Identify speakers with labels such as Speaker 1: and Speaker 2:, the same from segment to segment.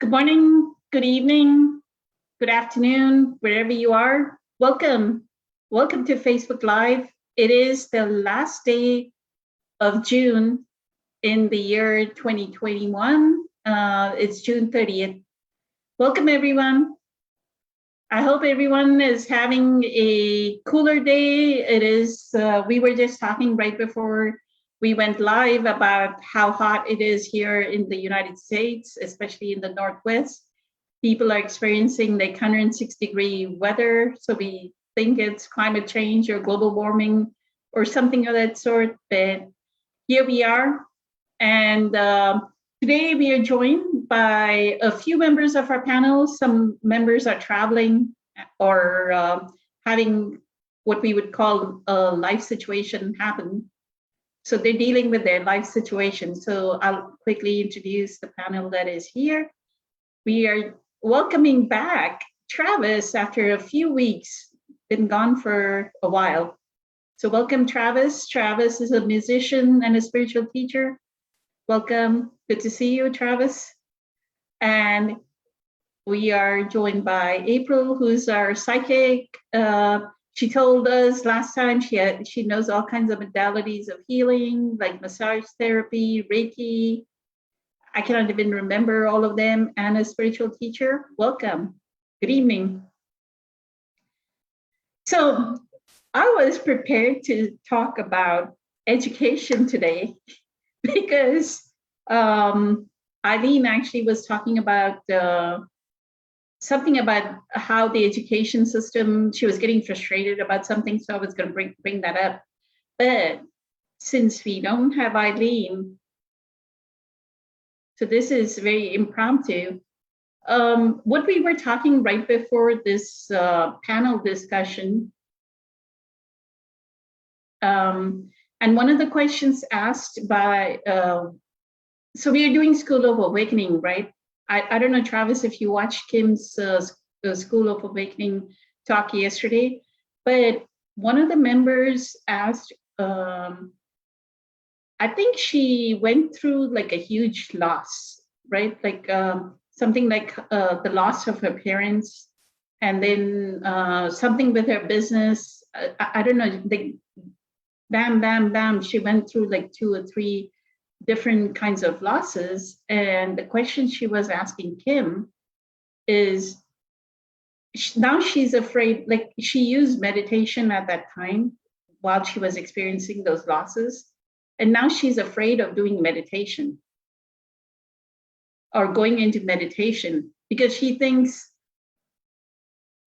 Speaker 1: Good morning, good evening, good afternoon, wherever you are. Welcome. Welcome to Facebook Live. It is the last day of June in the year 2021. It's June 30th. Welcome, everyone. I hope everyone is having a cooler day. We were just talking right before we went live about how hot it is here in the United States, especially in the Northwest. People are experiencing like 106-degree weather. So we think it's climate change or global warming or something of that sort. But here we are. And today we are joined by a few members of our panel. Some members are traveling or having what we would call a life situation happen. So they're dealing with their life situation. So I'll quickly introduce the panel that is here. We are welcoming back Travis after a few weeks, been gone for a while. So welcome, Travis. Travis is a musician and a spiritual teacher. Welcome. Good to see you, Travis. And we are joined by April, who's our psychic. She told us last time she knows all kinds of modalities of healing, like massage therapy, Reiki. I cannot even remember all of them, and a spiritual teacher. Welcome. Good evening. So I was prepared to talk about education today because Eileen actually was talking about something about how the education system, she was getting frustrated about something, so I was going to bring that up. But since we don't have Eileen, so this is very impromptu. What we were talking right before this panel discussion, and one of the questions asked by, so we are doing School of Awakening, right? I don't know, Travis, if you watched Kim's School of Awakening talk yesterday, but one of the members asked, I think she went through like a huge loss, right? Like something like the loss of her parents, and then something with her business. I don't know, like bam, bam, bam. She went through like 2 or 3 different kinds of losses. And the question she was asking Kim is, now she's afraid, like she used meditation at that time while she was experiencing those losses. And now she's afraid of doing meditation or going into meditation because she thinks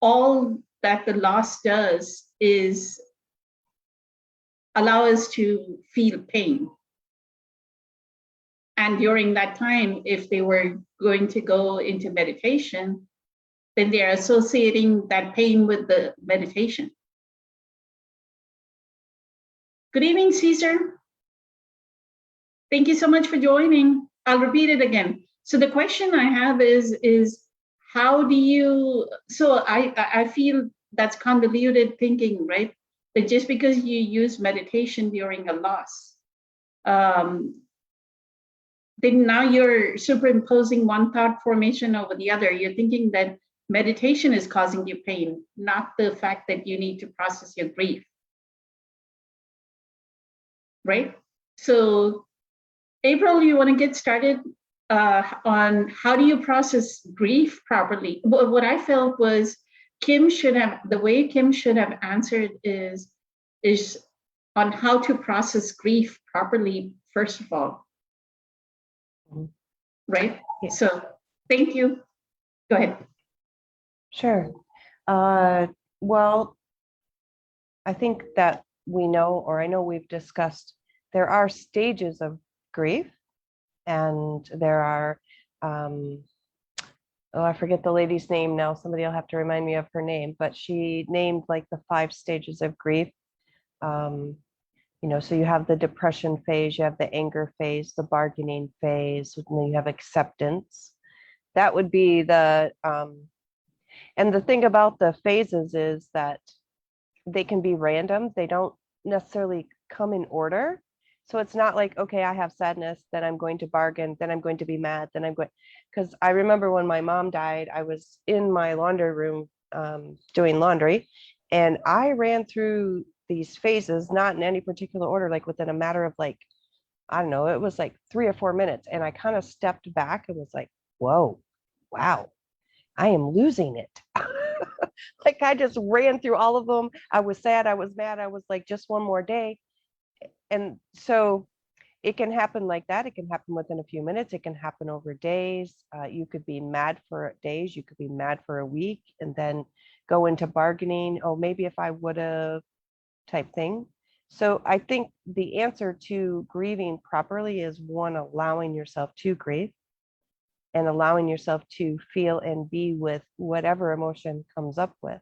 Speaker 1: all that the loss does is allow us to feel pain. And during that time, if they were going to go into meditation, then they are associating that pain with the meditation. Good evening, Caesar. Thank you so much for joining. I'll repeat it again. So the question I have is how do you, so I feel that's convoluted thinking, right? That just because you use meditation during a loss, then now you're superimposing one thought formation over the other. You're thinking that meditation is causing you pain, not the fact that you need to process your grief. Right? So, April, you want to get started on how do you process grief properly? What I felt was the way Kim should have answered is on how to process grief properly, first of all. Right? Yeah. So thank you. Go ahead.
Speaker 2: Sure. Well, I think that we know, or I know we've discussed, there are stages of grief, and there are, I forget the lady's name now. Somebody will have to remind me of her name, but she named like the 5 stages of grief. So you have the depression phase, you have the anger phase, the bargaining phase, and then you have acceptance. That would be the, and the thing about the phases is that they can be random. They don't necessarily come in order. So it's not like, okay, I have sadness, then I'm going to bargain, then I'm going to be mad, then I'm going, because I remember when my mom died, I was in my laundry room doing laundry, and I ran through these phases, not in any particular order, like within a matter of like, I don't know, it was like 3 or 4 minutes. And I kind of stepped back and was like, whoa, wow, I am losing it. Like I just ran through all of them. I was sad, I was mad, I was like, just one more day. And so it can happen like that. It can happen within a few minutes. It can happen over days. You could be mad for days. You could be mad for a week and then go into bargaining. Oh, maybe if I would have type thing. So I think the answer to grieving properly is one, allowing yourself to grieve and allowing yourself to feel and be with whatever emotion comes up with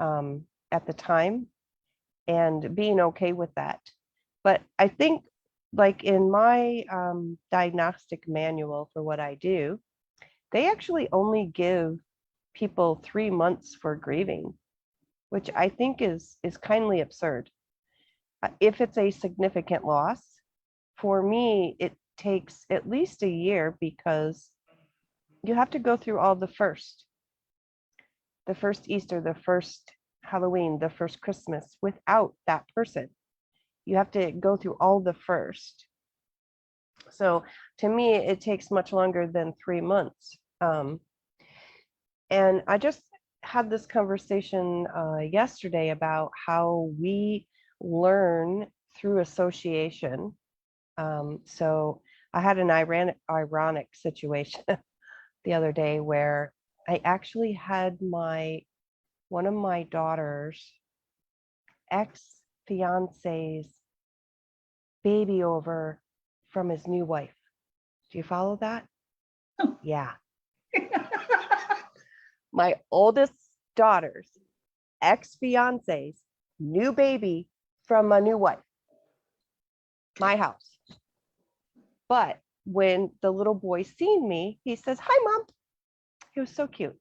Speaker 2: at the time and being okay with that. But I think like in my diagnostic manual for what I do, they actually only give people 3 months for grieving, which I think is kindly absurd. If it's a significant loss, for me, it takes at least a year because you have to go through all the first Easter, the first Halloween, the first Christmas without that person. You have to go through all the first. So to me, it takes much longer than 3 months. And I just had this conversation yesterday about how we learn through association. So I had an ironic situation the other day where I actually had one of my daughter's ex-fiance's baby over from his new wife. Do you follow that? Yeah. My oldest daughter's ex-fiance's new baby from a new wife. My house. But when the little boy seen me, he says, "Hi, Mom." He was so cute.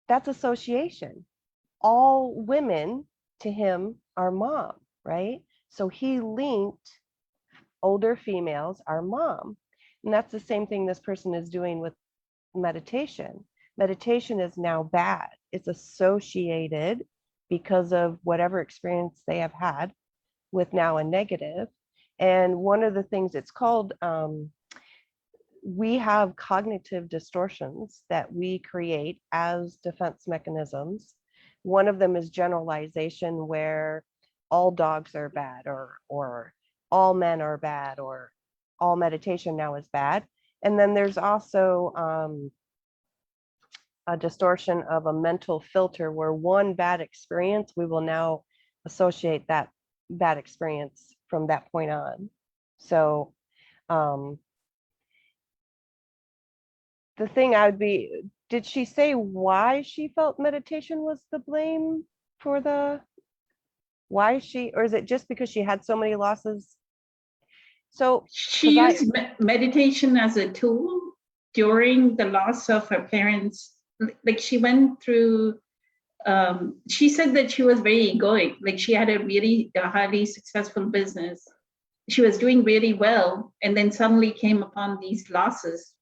Speaker 2: That's association. All women to him are mom, right? So he linked older females are mom. And that's the same thing this person is doing with meditation. Meditation is now bad. It's associated because of whatever experience they have had with now a negative. And one of the things it's called, we have cognitive distortions that we create as defense mechanisms. One of them is generalization, where all dogs are bad, or all men are bad, or all meditation now is bad. And then there's also a distortion of a mental filter, where one bad experience, we will now associate that bad experience from that point on. So the thing I would be, did she say why she felt meditation was the blame for why she, or is it just because she had so many losses? So,
Speaker 1: She used meditation as a tool during the loss of her parents. Like she went through, she said that she was very egoic. Like she had a highly successful business. She was doing really well, and then suddenly came upon these losses,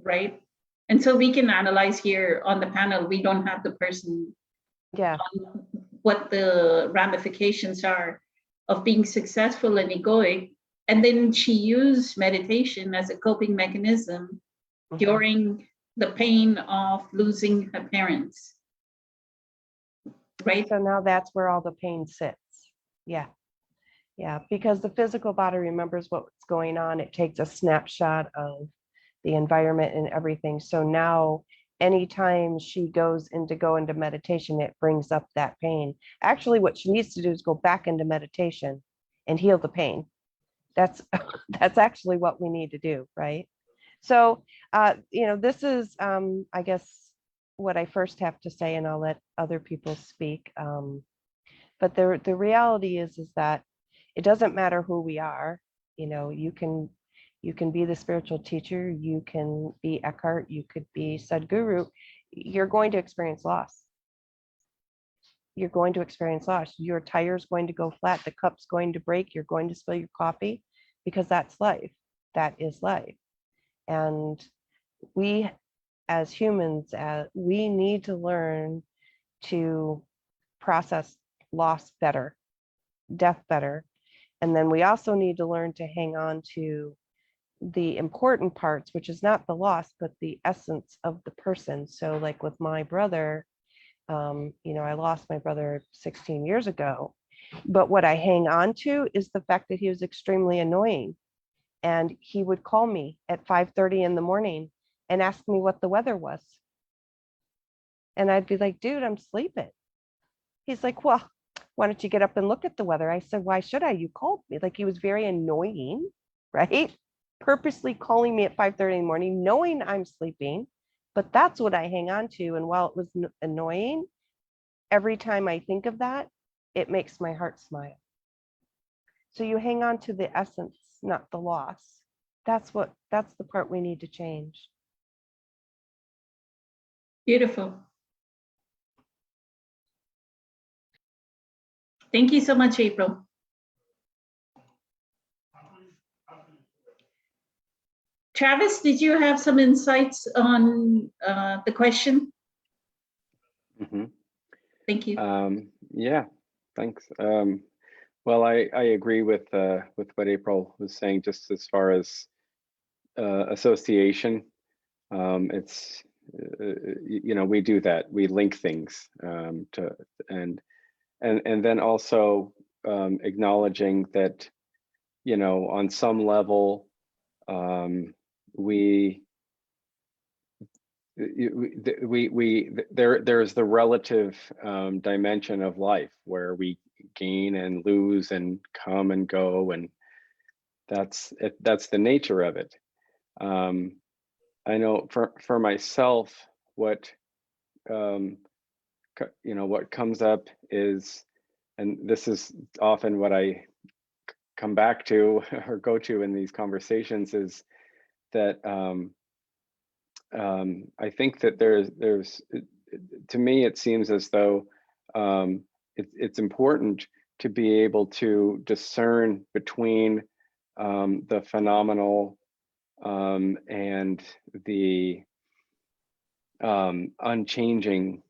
Speaker 1: right? And so we can analyze here on the panel. We don't have the person
Speaker 2: yeah,
Speaker 1: on what the ramifications are of being successful and egoic. And then she used meditation as a coping mechanism during the pain of losing her parents, right?
Speaker 2: so now that's where all the pain sits. Yeah. Yeah, because the physical body remembers what's going on. It takes a snapshot of the environment and everything. So now anytime she go into meditation, it brings up that pain. Actually, what she needs to do is go back into meditation and heal the pain. That's that's actually what we need to do, right? So this is I guess what I first have to say, and I'll let other people speak. But the reality is that it doesn't matter who we are. You can be the spiritual teacher, you can be Eckhart, you could be Sadhguru. You're going to experience loss. you're going to experience loss. Your tire's going to go flat, the cup's going to break, you're going to spill your coffee, because that's life. That is life. And we as humans, we need to learn to process loss better, death better. And then we also need to learn to hang on to the important parts, which is not the loss, but the essence of the person. So like with my brother, I lost my brother 16 years ago, but what I hang on to is the fact that he was extremely annoying. And he would call me at 5:30 in the morning and ask me what the weather was. And I'd be like, dude, I'm sleeping. He's like, well, why don't you get up and look at the weather? I said, why should I? You called me. Like, he was very annoying, right? Purposely calling me at 5:30 in the morning, knowing I'm sleeping. But that's what I hang on to. And while it was annoying, every time I think of that, it makes my heart smile. So you hang on to the essence, not the loss. That's the part we need to change.
Speaker 1: Beautiful. Thank you so much, April. Travis, did you have some insights on the question?
Speaker 3: Mm-hmm.
Speaker 1: Thank you.
Speaker 3: Yeah, thanks. Well, I agree with what April was saying, just as far as association. It's we do that. We link things to and then also acknowledging that on some level there's the relative dimension of life where we gain and lose and come and go, and that's the nature of it. I know for myself, what what comes up is, and this is often what I come back to or go to in these conversations, is that I think that there's to me, it seems as though it's important to be able to discern between the phenomenal and the unchanging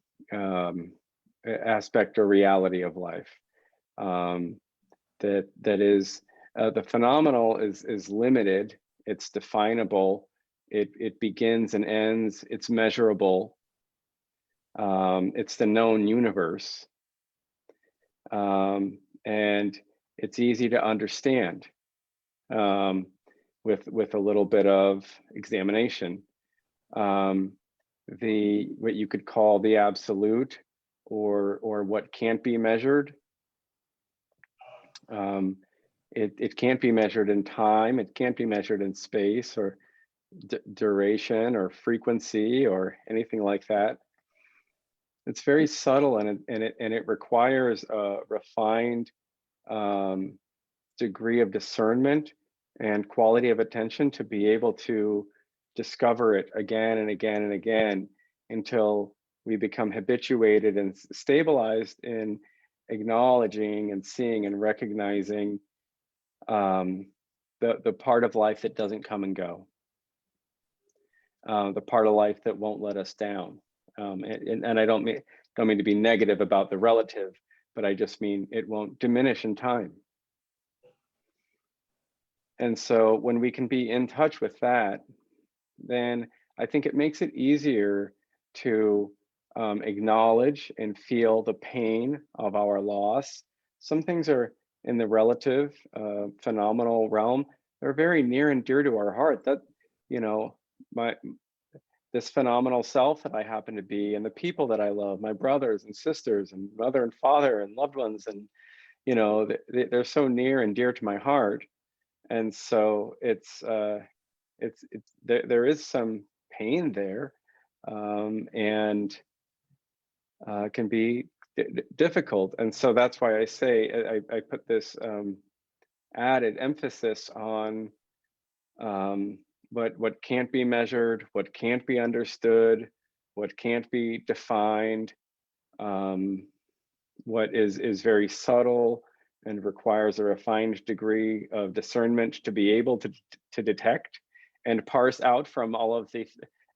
Speaker 3: aspect or reality of life. That is, the phenomenal is limited, it's definable, it begins and ends, it's measurable, it's the known universe, and it's easy to understand with a little bit of examination. What you could call the absolute, or what can't be measured, it can't be measured in time, it can't be measured in space or duration or frequency or anything like that. It's very subtle, and it requires a refined degree of discernment and quality of attention to be able to discover it again and again and again, until we become habituated and stabilized in acknowledging and seeing and recognizing the part of life that doesn't come and go, the part of life that won't let us down. And I don't mean to be negative about the relative, but I just mean it won't diminish in time. And so when we can be in touch with that, then I think it makes it easier to acknowledge and feel the pain of our loss. Some things are in the relative, phenomenal realm. They're very near and dear to our heart. That, this phenomenal self that I happen to be, and the people that I love, my brothers and sisters and mother and father and loved ones, and they're so near and dear to my heart. And so there is some pain there, and can be difficult. And so that's why I say I put this added emphasis on what can't be measured, what can't be understood, what can't be defined, what is very subtle and requires a refined degree of discernment to be able to detect and parse out from all of the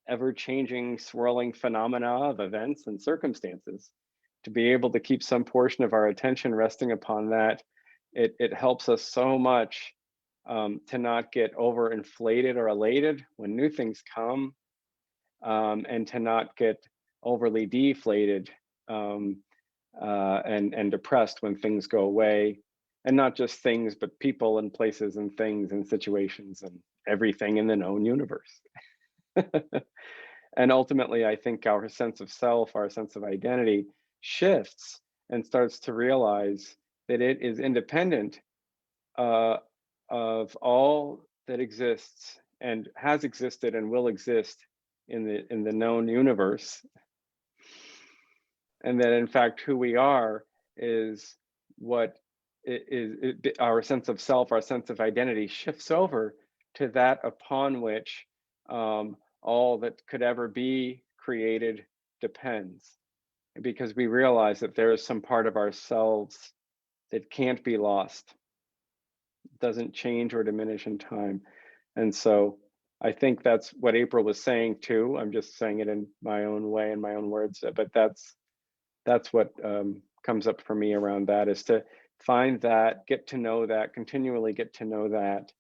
Speaker 3: ever-changing, swirling phenomena of events and circumstances. To be able to keep some portion of our attention resting upon that, it helps us so much to not get overinflated or elated when new things come, and to not get overly deflated and depressed when things go away, and not just things, but people and places and things and situations and everything in the known universe. And ultimately, I think our sense of self, our sense of identity shifts and starts to realize that it is independent of all that exists and has existed and will exist in the known universe. And that in fact, who we are is what our sense of self, our sense of identity shifts over to that upon which all that could ever be created depends. Because we realize that there is some part of ourselves that can't be lost, doesn't change or diminish in time. And so I think that's what April was saying too. I'm just saying it in my own way, in my own words, but that's what comes up for me around that, is to find that, get to know that, continually get to know that,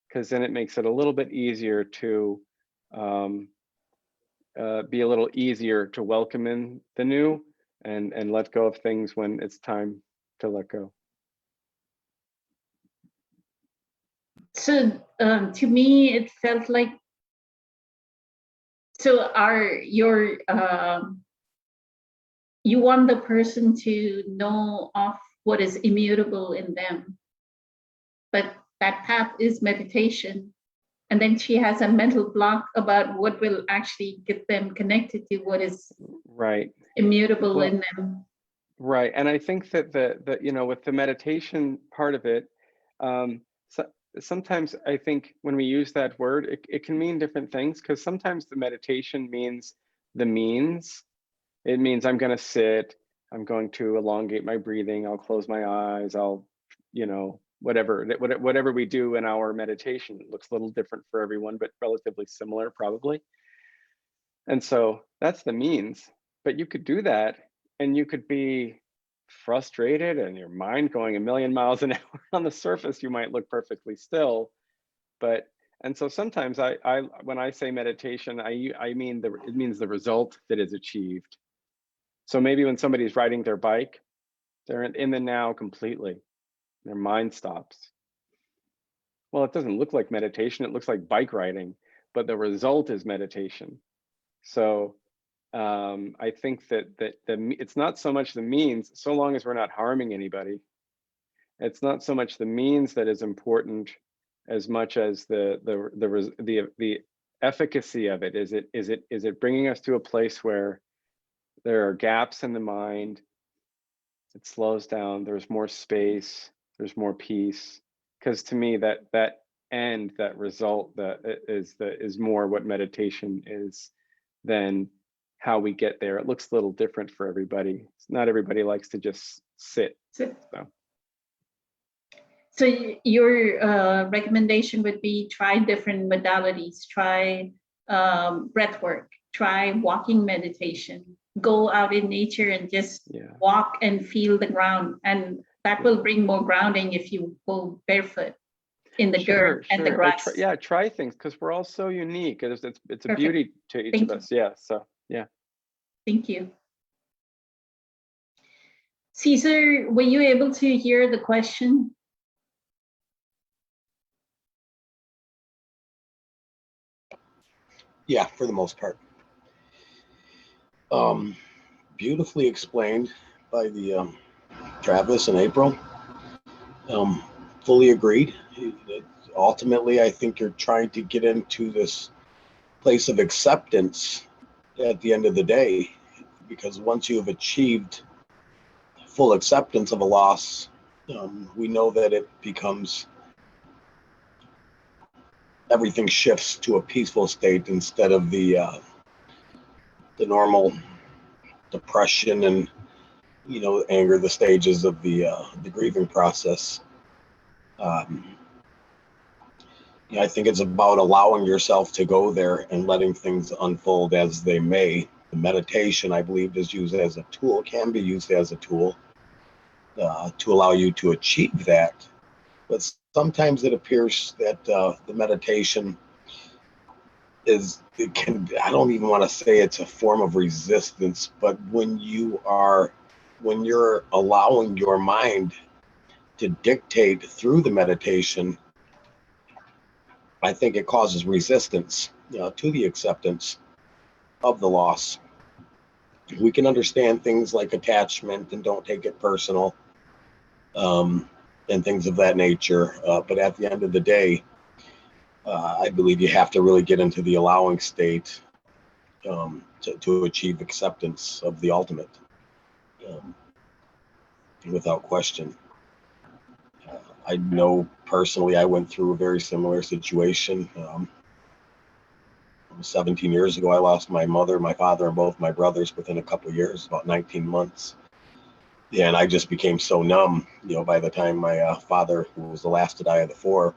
Speaker 3: because then it makes it a little bit easier to be a little easier to welcome in the new and let go of things when it's time to let go.
Speaker 1: So to me, it felt like, so you want the person to know of what is immutable in them, but that path is meditation. And then she has a mental block about what will actually get them connected to what is
Speaker 3: right
Speaker 1: immutable in them.
Speaker 3: Right. And I think that the you know, with the meditation part of it, sometimes I think when we use that word, it can mean different things, because sometimes the meditation means the means. It means I'm going to sit, I'm going to elongate my breathing, I'll close my eyes, I'll, you know, whatever we do in our meditation. It looks a little different for everyone, but relatively similar probably. And so that's the means. But you could do that and you could be frustrated and your mind going a million miles an hour. On the surface, you might look perfectly still, but and so sometimes I when I say meditation, I mean it means the result that is achieved. So maybe when somebody's riding their bike, they're in the now completely. Their mind stops. Well, it doesn't look like meditation, it looks like bike riding, but the result is meditation. So I think that it's not so much the means, so long as we're not harming anybody. It's not so much the means that is important as much as the efficacy of it. Is it bringing us to a place where there are gaps in the mind? It slows down. There's more space. There's more peace. Because to me, that end, that result, that is more what meditation is than how we get there. It looks a little different for everybody. Not everybody likes to just sit.
Speaker 1: So your recommendation would be try different modalities, try breath work, try walking meditation, go out in nature and just walk and feel the ground. And that will bring more grounding if you go barefoot in the dirt and the grass.
Speaker 3: Try things, because we're all so unique. It's a beauty to each of us. Yeah, so yeah.
Speaker 1: Thank you. Caesar, were you able to hear the question?
Speaker 4: Yeah, for the most part. Beautifully explained by the Travis and April. Fully agreed. Ultimately, I think you're trying to get into this place of acceptance at the end of the day, because once you have achieved full acceptance of a loss, we know that it becomes, everything shifts to a peaceful state instead of the normal depression and anger, the stages of the grieving process. I think it's about allowing yourself to go there and letting things unfold as they may. The meditation, I believe, is used as a tool, can be used as a tool to allow you to achieve that. But sometimes it appears that the meditation I don't even want to say it's a form of resistance, but when you're allowing your mind to dictate through the meditation, I think it causes resistance to the acceptance of the loss. We can understand things like attachment and don't take it personal, and things of that nature. But at the end of the day, I believe you have to really get into the allowing state to achieve acceptance of the ultimate, without question. I know personally, I went through a very similar situation. 17 years ago, I lost my mother, my father, and both my brothers within a couple of years, about 19 months. Yeah, and I just became so numb, by the time my father, who was the last to die of the four,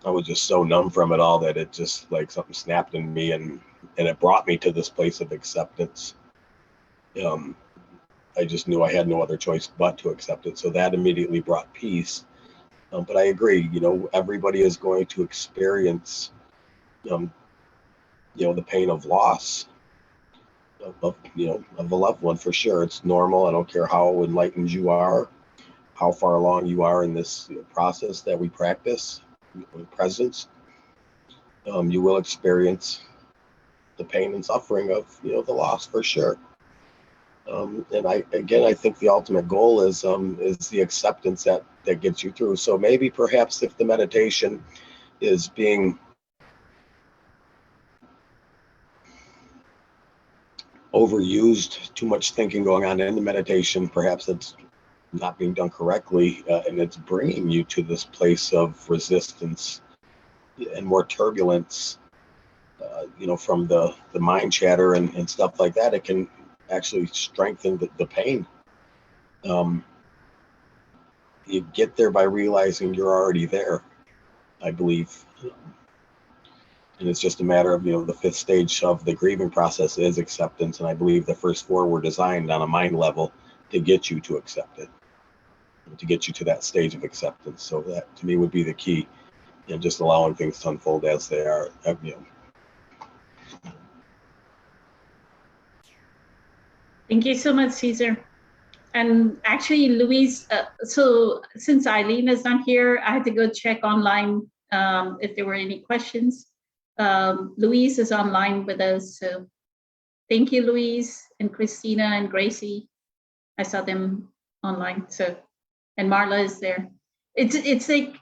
Speaker 4: I was just so numb from it all that it just like something snapped in me, and it brought me to this place of acceptance. I just knew I had no other choice but to accept it. So that immediately brought peace. But I agree, everybody is going to experience, the pain of loss of a loved one, for sure. It's normal. I don't care how enlightened you are, how far along you are in this process that we practice, presence. You will experience the pain and suffering of, the loss, for sure. And I think the ultimate goal is the acceptance that gets you through. So maybe perhaps if the meditation is being overused, too much thinking going on in the meditation, perhaps it's not being done correctly, and it's bringing you to this place of resistance and more turbulence, from the mind chatter and stuff like that. It can actually strengthen the pain. You get there by realizing you're already there, I believe. And it's just a matter of, the fifth stage of the grieving process is acceptance. And I believe the first four were designed on a mind level to get you to accept it, to get you to that stage of acceptance. So that to me would be the key, just allowing things to unfold as they are.
Speaker 1: Thank you so much, Caesar. And actually, Louise, so since Eileen is not here, I had to go check online if there were any questions. Louise is online with us. So thank you, Louise and Christina and Gracie. I saw them online. So, and Marla is there. It's like,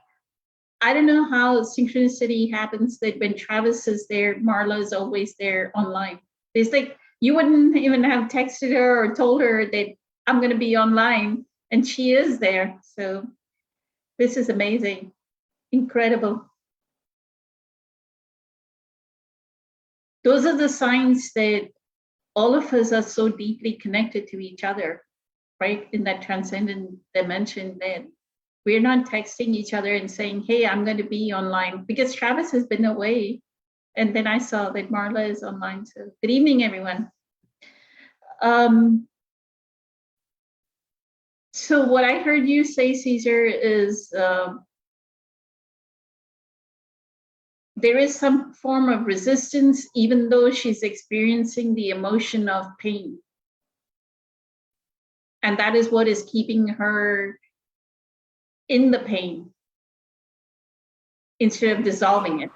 Speaker 1: I don't know how synchronicity happens that when Travis is there, Marla is always there online. It's like, you wouldn't even have texted her or told her that I'm going to be online, and she is there. So this is amazing, incredible. Those are the signs that all of us are so deeply connected to each other, right? In that transcendent dimension, that we're not texting each other and saying, hey, I'm going to be online, because Travis has been away. And then I saw that Marla is online. So good evening, everyone. So what I heard you say, Caesar, is there is some form of resistance, even though she's experiencing the emotion of pain. And that is what is keeping her in the pain instead of dissolving it.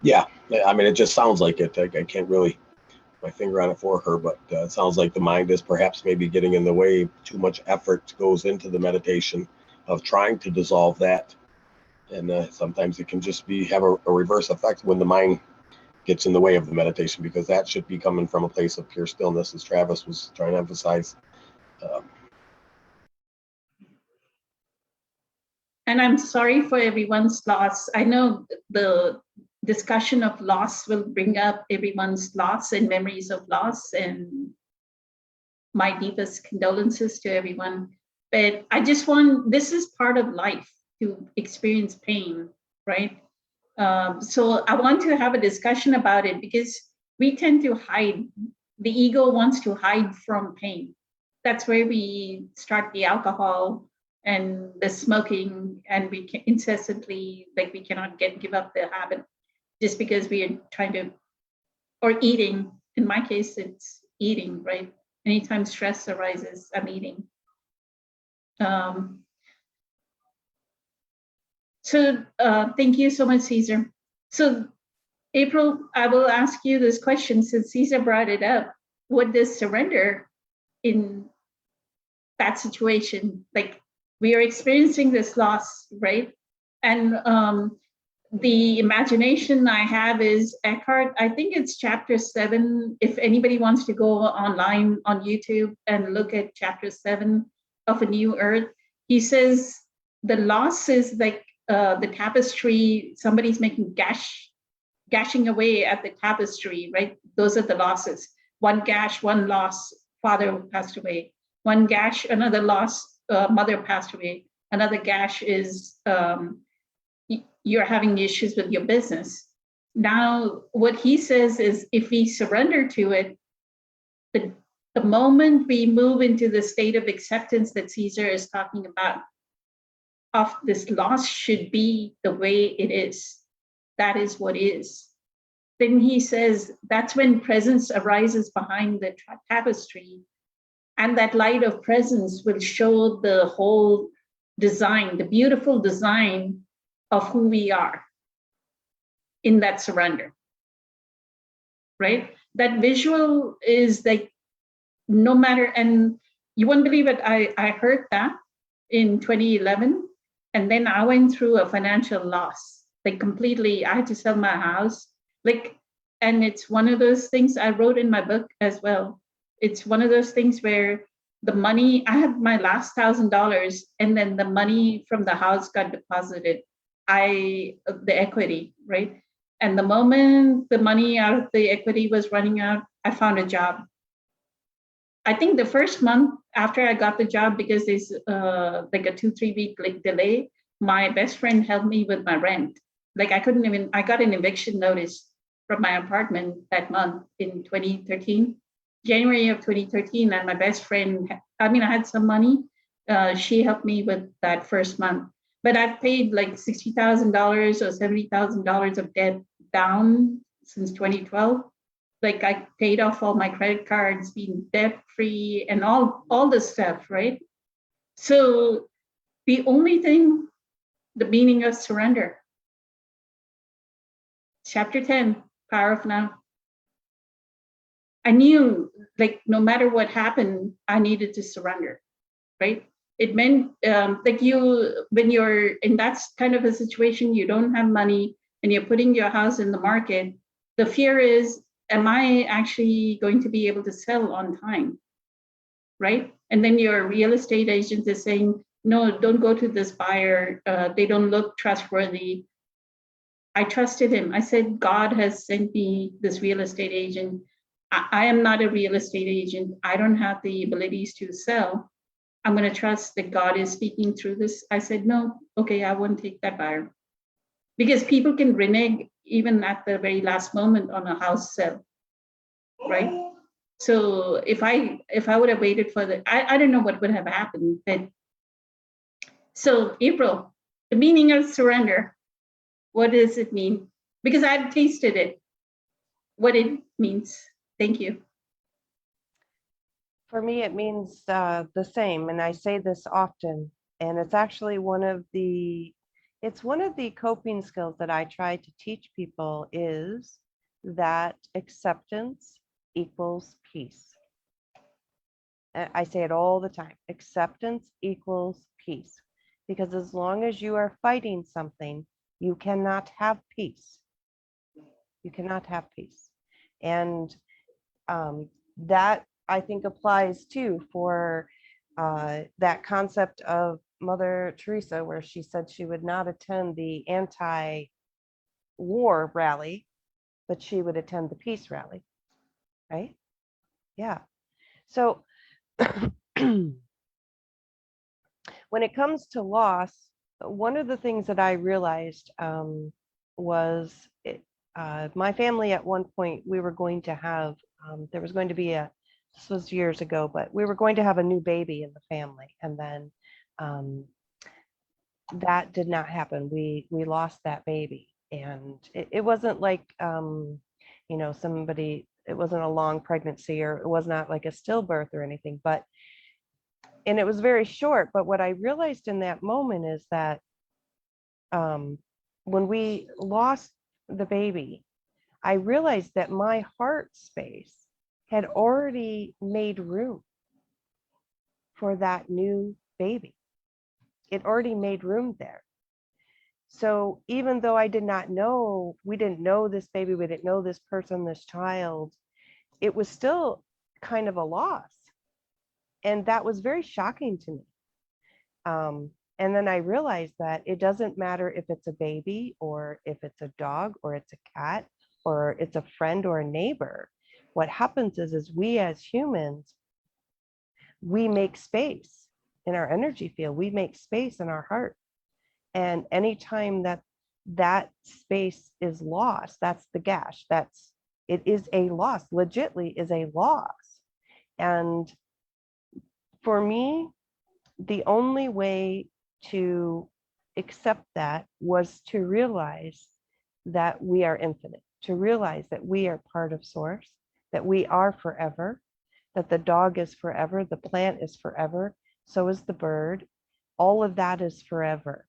Speaker 4: Yeah, I mean, it just sounds like it. I can't really put my finger on it for her, but it sounds like the mind is perhaps maybe getting in the way. Too much effort goes into the meditation of trying to dissolve that. And sometimes it can just have a reverse effect when the mind gets in the way of the meditation, because that should be coming from a place of pure stillness, as Travis was trying to emphasize.
Speaker 1: And I'm sorry for everyone's loss. I know the discussion of loss will bring up everyone's loss and memories of loss. And my deepest condolences to everyone. But this is part of life to experience pain, right? So I want to have a discussion about it because we tend to hide. The ego wants to hide from pain. That's where we start the alcohol and the smoking, and we can incessantly, like, we cannot give up the habit just because we are trying to, or eating. In my case, it's eating, right? Anytime stress arises, I'm eating. Thank you so much, Caesar. So April, I will ask you this question since Caesar brought it up. What does surrender in that situation? Like, we are experiencing this loss, right? And the imagination I have is Eckhart, I think it's chapter 7. If anybody wants to go online on YouTube and look at chapter 7 of A New Earth, he says the loss is like the tapestry, somebody's making gashing away at the tapestry, right? Those are the losses. One gash, one loss, father passed away. One gash, another loss, mother passed away. Another gash is you're having issues with your business. Now, what he says is if we surrender to it, the moment we move into the state of acceptance that Caesar is talking about, of this loss should be the way it is. That is what is. Then he says that's when presence arises behind the tapestry, and that light of presence will show the whole design, the beautiful design of who we are in that surrender, right? That visual is like, no matter, and you won't believe it, I heard that in 2011, and then I went through a financial loss, like completely. I had to sell my house, like, and it's one of those things I wrote in my book as well. It's one of those things where the money, I had my last $1,000, and then the money from the house got deposited. The equity, right? And the moment the money out of the equity was running out, I found a job. I think the first month after I got the job, because there's like a 2-3 week like delay, my best friend helped me with my rent. Like I got an eviction notice from my apartment that month in 2013, January of 2013. And my best friend, I had some money. She helped me with that first month. But I've paid like $60,000 or $70,000 of debt down since 2012. Like I paid off all my credit cards, being debt free, and all this stuff, right? So the only thing, the meaning of surrender. Chapter 10, Power of Now. I knew, like, no matter what happened, I needed to surrender, right? It meant like when you're in that kind of a situation, you don't have money and you're putting your house in the market, the fear is, am I actually going to be able to sell on time, right? And then your real estate agent is saying, no, don't go to this buyer. They don't look trustworthy. I trusted him. I said, God has sent me this real estate agent. I am not a real estate agent. I don't have the abilities to sell. I'm going to trust that God is speaking through this. I said, no, okay, I won't take that buyer. Because people can renege even at the very last moment on a house sale, right? So if I would have waited for I don't know what would have happened. But so April, the meaning of surrender, what does it mean? Because I've tasted it, what it means. Thank you.
Speaker 2: For me, it means the same, and I say this often, and it's actually one of the coping skills that I try to teach people is that acceptance equals peace. I say it all the time. Acceptance equals peace, because as long as you are fighting something, you cannot have peace. You cannot have peace, and that I think applies too for that concept of Mother Teresa, where she said she would not attend the anti-war rally, but she would attend the peace rally, right? Yeah. So When it comes to loss, one of the things that I realized was my family at one point, we were going to have, there was going to be this was years ago, but we were going to have a new baby in the family. And then that did not happen. We lost that baby. And it wasn't like, somebody, it wasn't a long pregnancy, or it was not like a stillbirth or anything, and it was very short. But what I realized in that moment is that when we lost the baby, I realized that my heart space had already made room for that new baby. It already made room there. So even though we didn't know this baby, we didn't know this person, this child, it was still kind of a loss. And that was very shocking to me. And then I realized that it doesn't matter if it's a baby, or if it's a dog, or it's a cat, or it's a friend or a neighbor. What happens is we as humans, we make space in our energy field. We make space in our heart. And anytime that space is lost, that's the gash. It is a loss, legitly is a loss. And for me, the only way to accept that was to realize that we are infinite, to realize that we are part of source, that we are forever, that the dog is forever, the plant is forever, so is the bird. All of that is forever.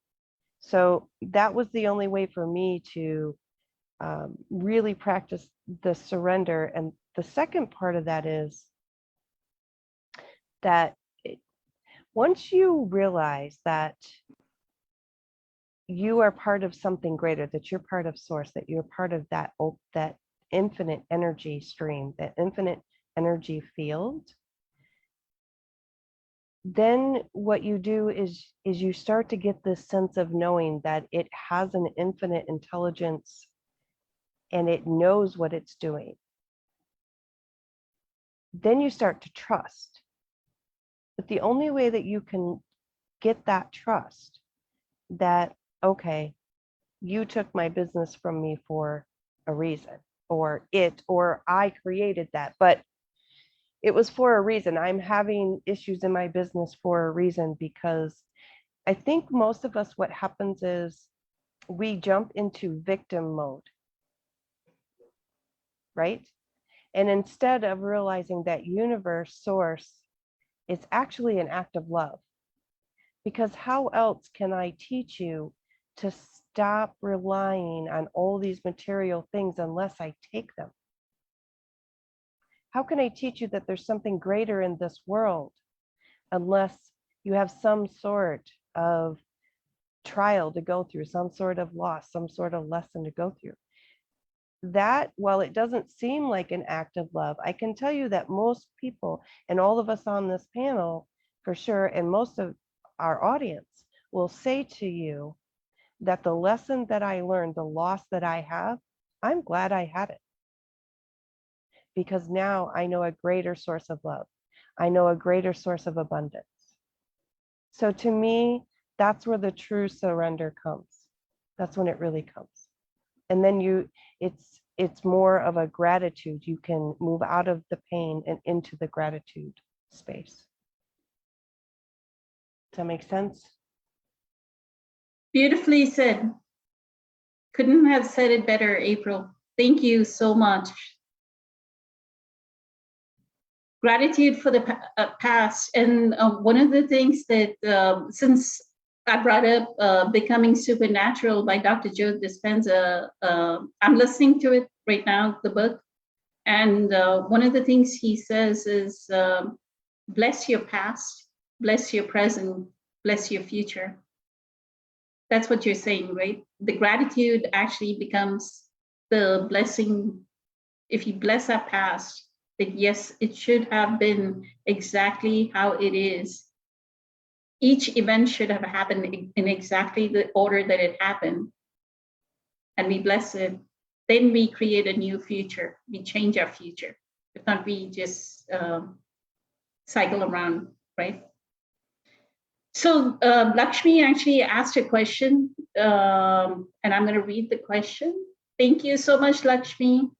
Speaker 2: So that was the only way for me to really practice the surrender. And the second part of that is that once you realize that you are part of something greater, that you're part of source, that you're part of that infinite energy stream, that infinite energy field, then what you do is you start to get this sense of knowing that it has an infinite intelligence and it knows what it's doing. Then you start to trust. But the only way that you can get that trust that, okay, you took my business from me for a reason, or I created that, but it was for a reason. I'm having issues in my business for a reason, because I think most of us, what happens is we jump into victim mode, right? And instead of realizing that universe, source, it's actually an act of love. Because how else can I teach you to stop relying on all these material things unless I take them? How can I teach you that there's something greater in this world unless you have some sort of trial to go through, some sort of loss, some sort of lesson to go through? That, while it doesn't seem like an act of love, I can tell you that most people, and all of us on this panel for sure, and most of our audience will say to you that the lesson that I learned, the loss that I have, I'm glad I had it. Because now I know a greater source of love. I know a greater source of abundance. So to me, that's where the true surrender comes. That's when it really comes. And then it's more of a gratitude. You can move out of the pain and into the gratitude space. Does that make sense?
Speaker 1: Beautifully said. Couldn't have said it better, April. Thank you so much. Gratitude for the past. And one of the things that, since I brought up Becoming Supernatural by Dr. Joe Dispenza, I'm listening to it right now, the book. And one of the things he says is, bless your past, bless your present, bless your future. That's what you're saying, right? The gratitude actually becomes the blessing. If you bless our past, that yes, it should have been exactly how it is. Each event should have happened in exactly the order that it happened. And we bless it. Then we create a new future. We change our future. If not, we just cycle around, right? So Lakshmi actually asked a question, and I'm going to read the question. Thank you so much, Lakshmi.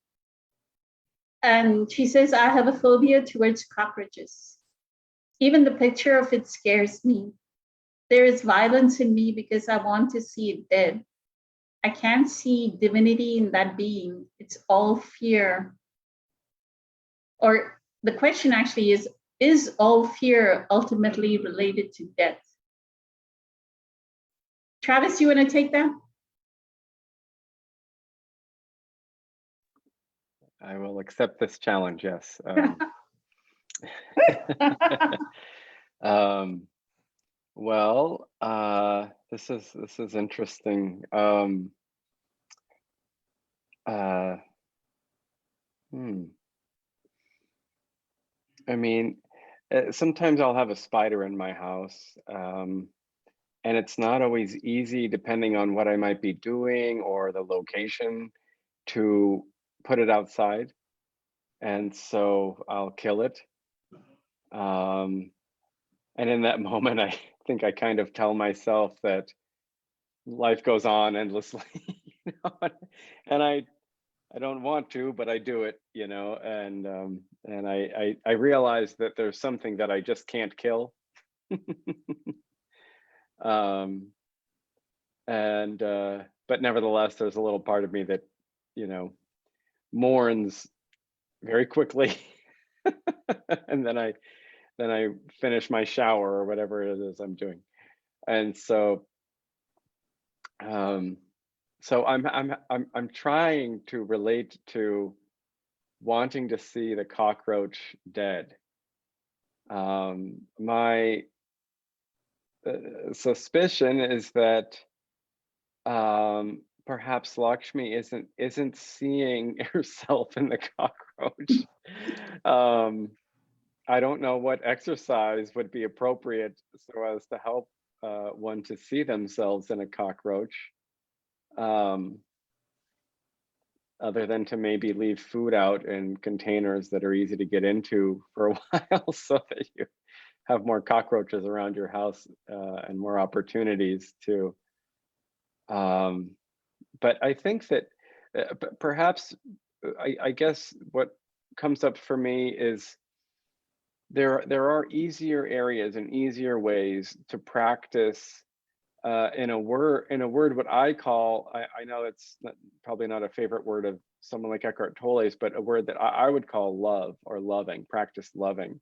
Speaker 1: And she says, I have a phobia towards cockroaches. Even the picture of it scares me. There is violence in me because I want to see it dead. I can't see divinity in that being. It's all fear. Or the question actually is all fear ultimately related to death? Travis, you want to take that?
Speaker 3: I will accept this challenge, yes. Well, this is interesting. I mean, sometimes I'll have a spider in my house, and it's not always easy, depending on what I might be doing or the location, to put it outside. And so I'll kill it. And in that moment, I think I kind of tell myself that life goes on endlessly, you know? And I don't want to, but I do it, you know, and I realize that there's something that I just can't kill. But nevertheless, there's a little part of me that, you know, mourns very quickly. And then I finish my shower or whatever it is I'm doing. And so so I'm trying to relate to wanting to see the cockroach dead. My suspicion is that perhaps Lakshmi isn't seeing herself in the cockroach. I don't know what exercise would be appropriate so as to help one to see themselves in a cockroach, other than to maybe leave food out in containers that are easy to get into for a while so that you have more cockroaches around your house and more opportunities to. But I think that perhaps, I guess what comes up for me is there are easier areas and easier ways to practice in a word what I call, I know it's probably not a favorite word of someone like Eckhart Tolle's, but a word that I would call love or loving, practice loving.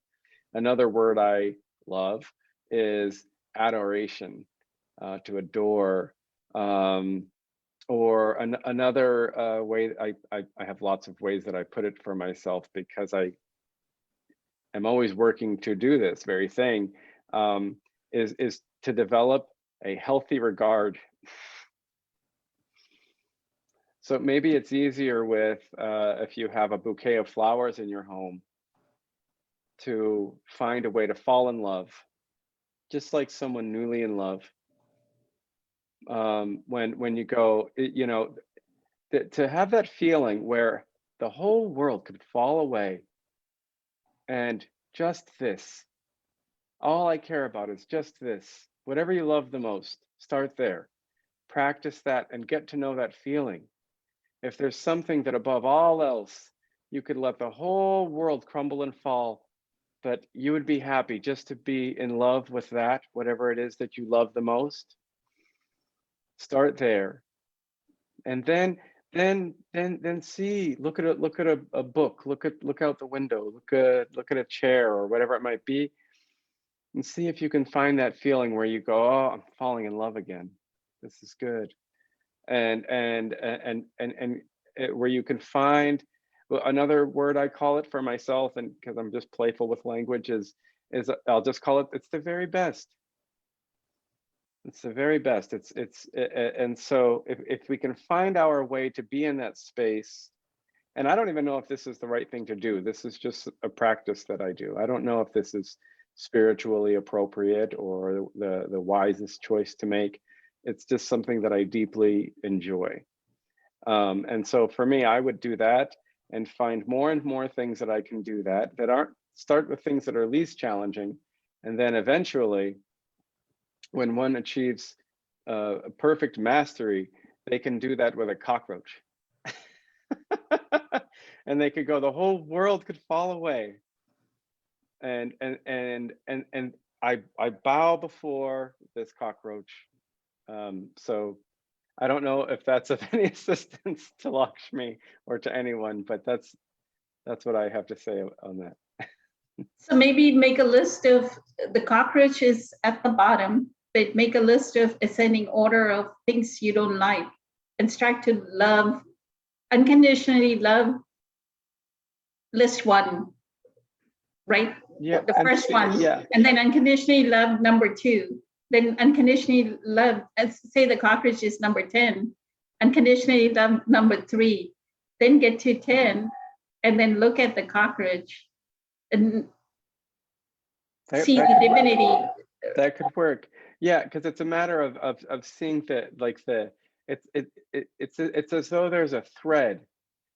Speaker 3: Another word I love is adoration, to adore. Or another way, I have lots of ways that I put it for myself because I am always working to do this very thing, is to develop a healthy regard. So maybe it's easier with if you have a bouquet of flowers in your home, to find a way to fall in love, just like someone newly in love. When you go, you know, to have that feeling where the whole world could fall away and just this, all I care about is just this. Whatever you love the most, start there. Practice that and get to know that feeling. If there's something that above all else, you could let the whole world crumble and fall, but you would be happy just to be in love with that, whatever it is that you love the most. Start there. And then see, look at a book, look out the window, look at a chair or whatever it might be, and see if you can find that feeling where you go, oh, I'm falling in love again. This is good. And where you can find, well, another word I call it for myself, and because I'm just playful with language, is I'll just call it, it's the very best. It's the very best. And so if we can find our way to be in that space, and I don't even know if this is the right thing to do. This is just a practice that I do. I don't know if this is spiritually appropriate or the wisest choice to make. It's just something that I deeply enjoy. And so for me, I would do that and find more and more things that I can do that aren't start with things that are least challenging, and then eventually, when one achieves a perfect mastery, they can do that with a cockroach. And they could go, the whole world could fall away. And I bow before this cockroach. So I don't know if that's of any assistance to Lakshmi or to anyone, but that's what I have to say on that.
Speaker 1: So maybe make a list of the cockroaches at the bottom, but make a list of ascending order of things you don't like, and start to love, unconditionally love list one, right?
Speaker 3: Yeah,
Speaker 1: The first one,
Speaker 3: yeah,
Speaker 1: and then unconditionally love number 2, then unconditionally love, let's say the cockroach is number 10, unconditionally love number 3, then get to 10, and then look at the cockroach and see the divinity.
Speaker 3: that could work. Yeah, because it's a matter of seeing it's as though there's a thread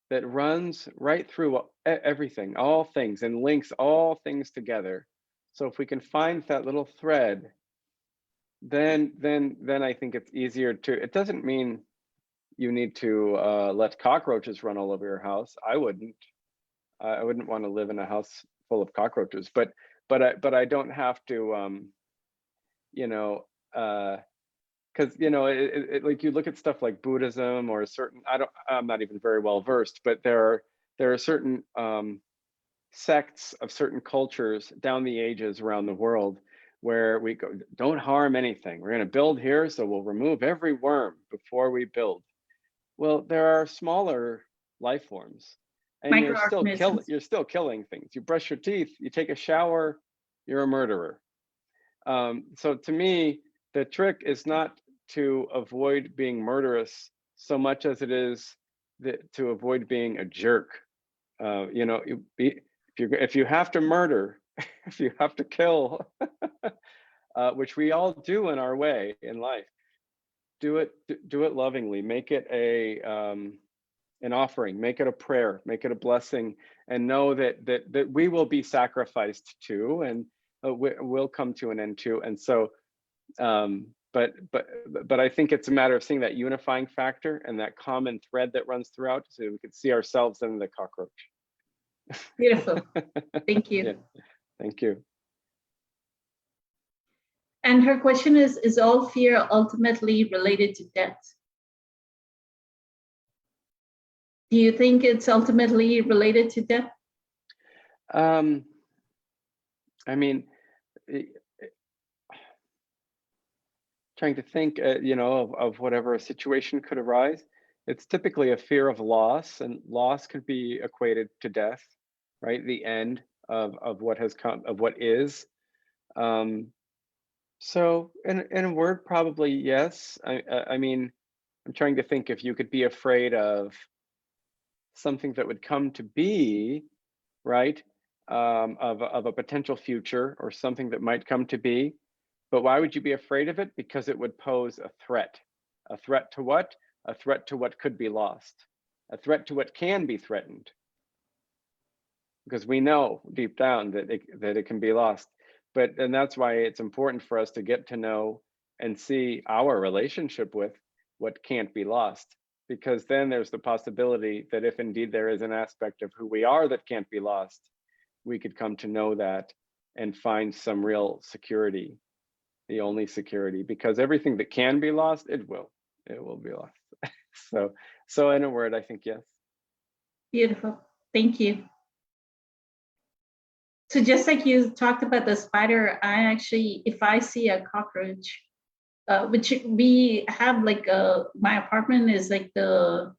Speaker 3: that runs right through everything, all things, and links all things together. So if we can find that little thread, then I think it's easier to. It doesn't mean you need to let cockroaches run all over your house. I wouldn't want to live in a house full of cockroaches, but I don't have to, you know, because like you look at stuff like Buddhism or certain, I'm not even very well versed, but there are certain sects of certain cultures down the ages around the world where we go, don't harm anything. We're going to build here, so we'll remove every worm before we build. Well, there are smaller life forms, and you're still killing things. You brush your teeth, you take a shower, you're a murderer. So to me, the trick is not to avoid being murderous so much as it is to avoid being a jerk. If you have to murder, if you have to kill, which we all do in our way in life, do it lovingly. Make it an offering. Make it a prayer. Make it a blessing, and know that we will be sacrificed too, and we'll come to an end too. And so, but I think it's a matter of seeing that unifying factor and that common thread that runs throughout, so we can see ourselves in the cockroach.
Speaker 1: Beautiful. Thank you.
Speaker 3: Yeah, thank you.
Speaker 1: And her question is all fear ultimately related to death? Do you think it's ultimately related to death?
Speaker 3: I mean, trying to think, of whatever a situation could arise. It's typically a fear of loss, and loss could be equated to death, right? The end of what has come, of what is. So in a word, probably yes. I mean, I'm trying to think if you could be afraid of something that would come to be, right? Of a potential future or something that might come to be. But why would you be afraid of it? Because it would pose a threat. A threat to what? A threat to what could be lost. A threat to what can be threatened. Because we know deep down that it can be lost. And that's why it's important for us to get to know and see our relationship with what can't be lost. Because then there's the possibility that if indeed there is an aspect of who we are that can't be lost, we could come to know that and find some real security, the only security, because everything that can be lost, it will be lost. So in a word, I think yes.
Speaker 1: Beautiful. Thank you. So just like you talked about the spider, I actually, if I see a cockroach, which we have like my apartment is like the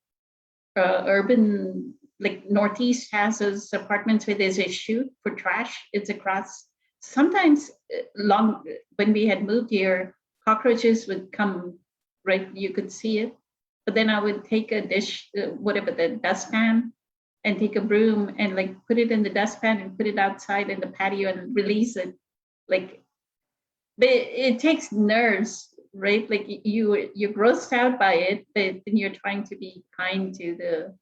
Speaker 1: urban, like Northeast has those apartments where there's a chute for trash. It's across. Sometimes when we had moved here, cockroaches would come, right? You could see it. But then I would take a dish, whatever, the dustpan, and take a broom and like put it in the dustpan and put it outside in the patio and release it. Like, but it takes nerves, right? Like you're grossed out by it, but then you're trying to be kind to the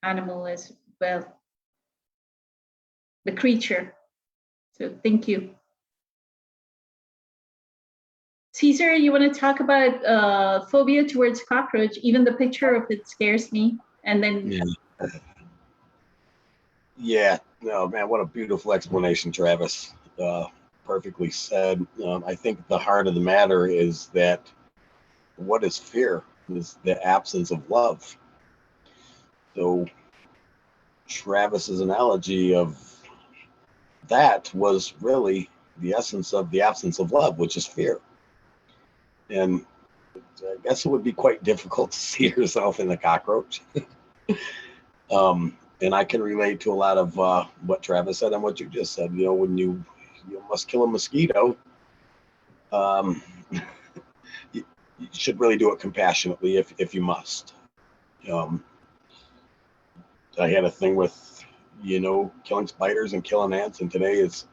Speaker 1: animal as well. the creature. So thank you. Caesar, you want to talk about phobia towards cockroach? Even the picture of it scares me. And then
Speaker 4: Yeah, no, man, what a beautiful explanation, Travis. Perfectly said. I think the heart of the matter is that what is fear is the absence of love. So Travis's analogy of that was really the essence of the absence of love, which is fear. And I guess it would be quite difficult to see yourself in the cockroach. And I can relate to a lot of what Travis said and what you just said. You know, when you must kill a mosquito, you should really do it compassionately if you must. I had a thing with, killing spiders and killing ants, and today is,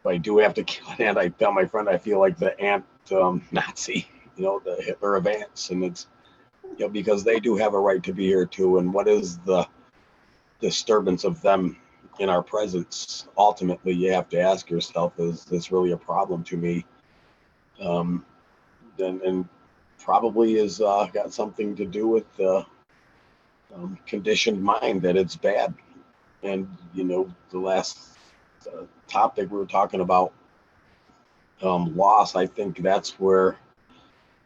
Speaker 4: if I do have to kill an ant, I tell my friend I feel like the ant Nazi, the Hitler of ants, and it's, because they do have a right to be here too. And what is the disturbance of them in our presence? Ultimately, you have to ask yourself, is this really a problem to me? And probably is got something to do with the conditioned mind that it's bad. And the last topic we were talking about, loss, I think that's where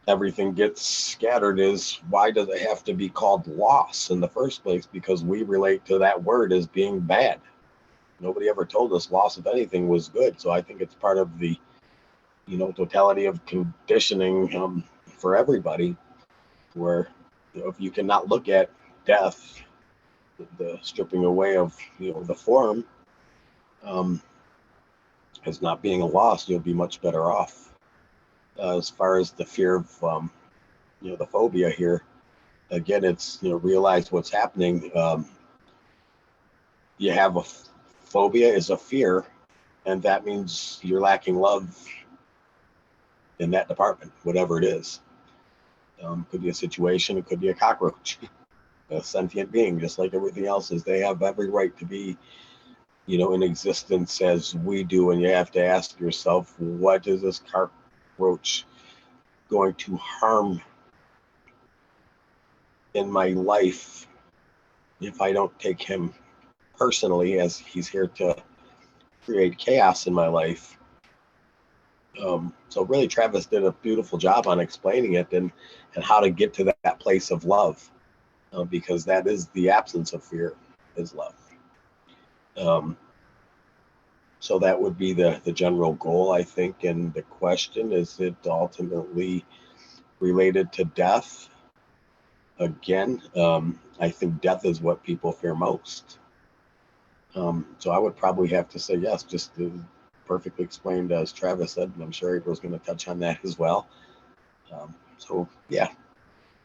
Speaker 4: everything gets scattered. Is why does it have to be called loss in the first place? Because we relate to that word as being bad. Nobody ever told us loss of anything was good. So I think it's part of the totality of conditioning for everybody, where if you cannot look at death, the stripping away of the form, as not being a loss, you'll be much better off. As far as the fear of the phobia here, again, it's realize what's happening. You have a phobia is a fear, and that means you're lacking love in that department, whatever it is. Could be a situation, it could be a cockroach, a sentient being, just like everything else is. They have every right to be in existence as we do. And you have to ask yourself, what is this cockroach going to harm in my life if I don't take him personally, as he's here to create chaos in my life? So really, Travis did a beautiful job on explaining it and how to get to that place of love, because that is the absence of fear, is love. So that would be the general goal, I think. And the question, is it ultimately related to death? Again, I think death is what people fear most. So I would probably have to say yes, just perfectly explained as Travis said, and I'm sure April's going to touch on that as well. So yeah,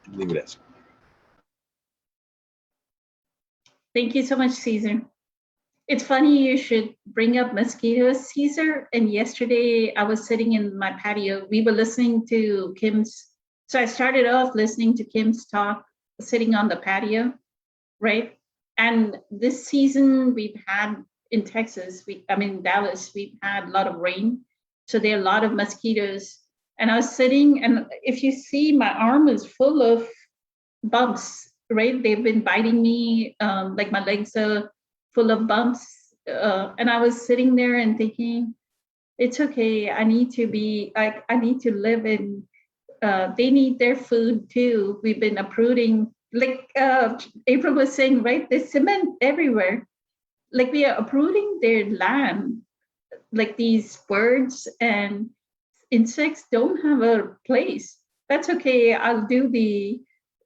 Speaker 4: I believe it is.
Speaker 1: thank you so much, Caesar. It's funny you should bring up mosquitoes, Caesar. And yesterday I was sitting in my patio. We were listening to Kim's. So I started off listening to Kim's talk, sitting on the patio, right? And this season we've had in Texas, Dallas, we've had a lot of rain. So there are a lot of mosquitoes. And I was sitting, and if you see, my arm is full of bumps, right? They've been biting me, like my legs are full of bumps. And I was sitting there and thinking, it's okay. I need to live in, they need their food too. We've been uprooting, like April was saying, right? There's cement everywhere. Like we are uprooting their land. Like these birds and insects don't have a place. That's okay. I'll do the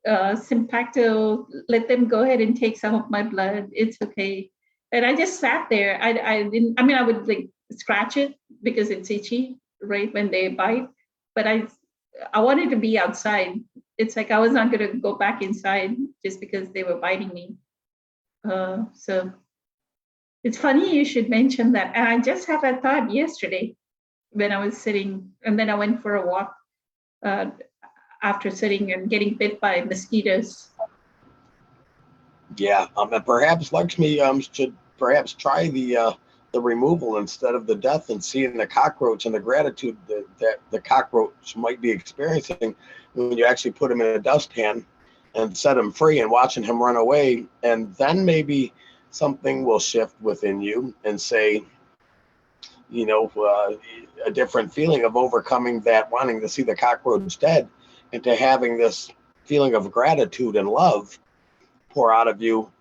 Speaker 1: Simpacto, let them go ahead and take some of my blood. It's okay. And I just sat there. I didn't, I would like scratch it because it's itchy, right, when they bite. But I wanted to be outside. It's like I was not going to go back inside just because they were biting me. So it's funny you should mention that. And I just had that thought yesterday when I was sitting, and then I went for a walk after sitting and getting bit by mosquitoes.
Speaker 4: Yeah, and perhaps Lakshmi should perhaps try the removal instead of the death, and seeing the cockroach and the gratitude that the cockroach might be experiencing when you actually put him in a dustpan and set him free and watching him run away. And then maybe something will shift within you and say, a different feeling of overcoming that, wanting to see the cockroach dead, into having this feeling of gratitude and love pour out of you,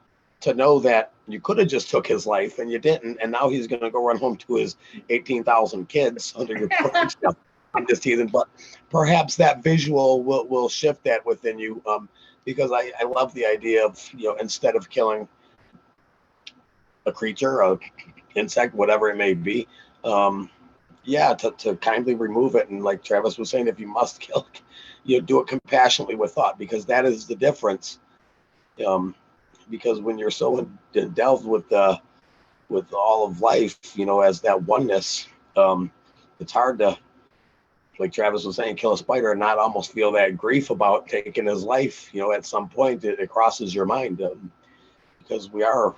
Speaker 4: to know that you could have just took his life and you didn't, and now he's going to go run home to his 18,000 kids under your porch. No, I'm just teasing, but perhaps that visual will shift that within you, because I love the idea of, instead of killing a creature, a insect, whatever it may be, to kindly remove it. And like Travis was saying, if you must kill it, do it compassionately with thought, because that is the difference. Because when you're so delved with all of life, as that oneness, it's hard to, like Travis was saying, kill a spider and not almost feel that grief about taking his life. At some point it crosses your mind, because we are,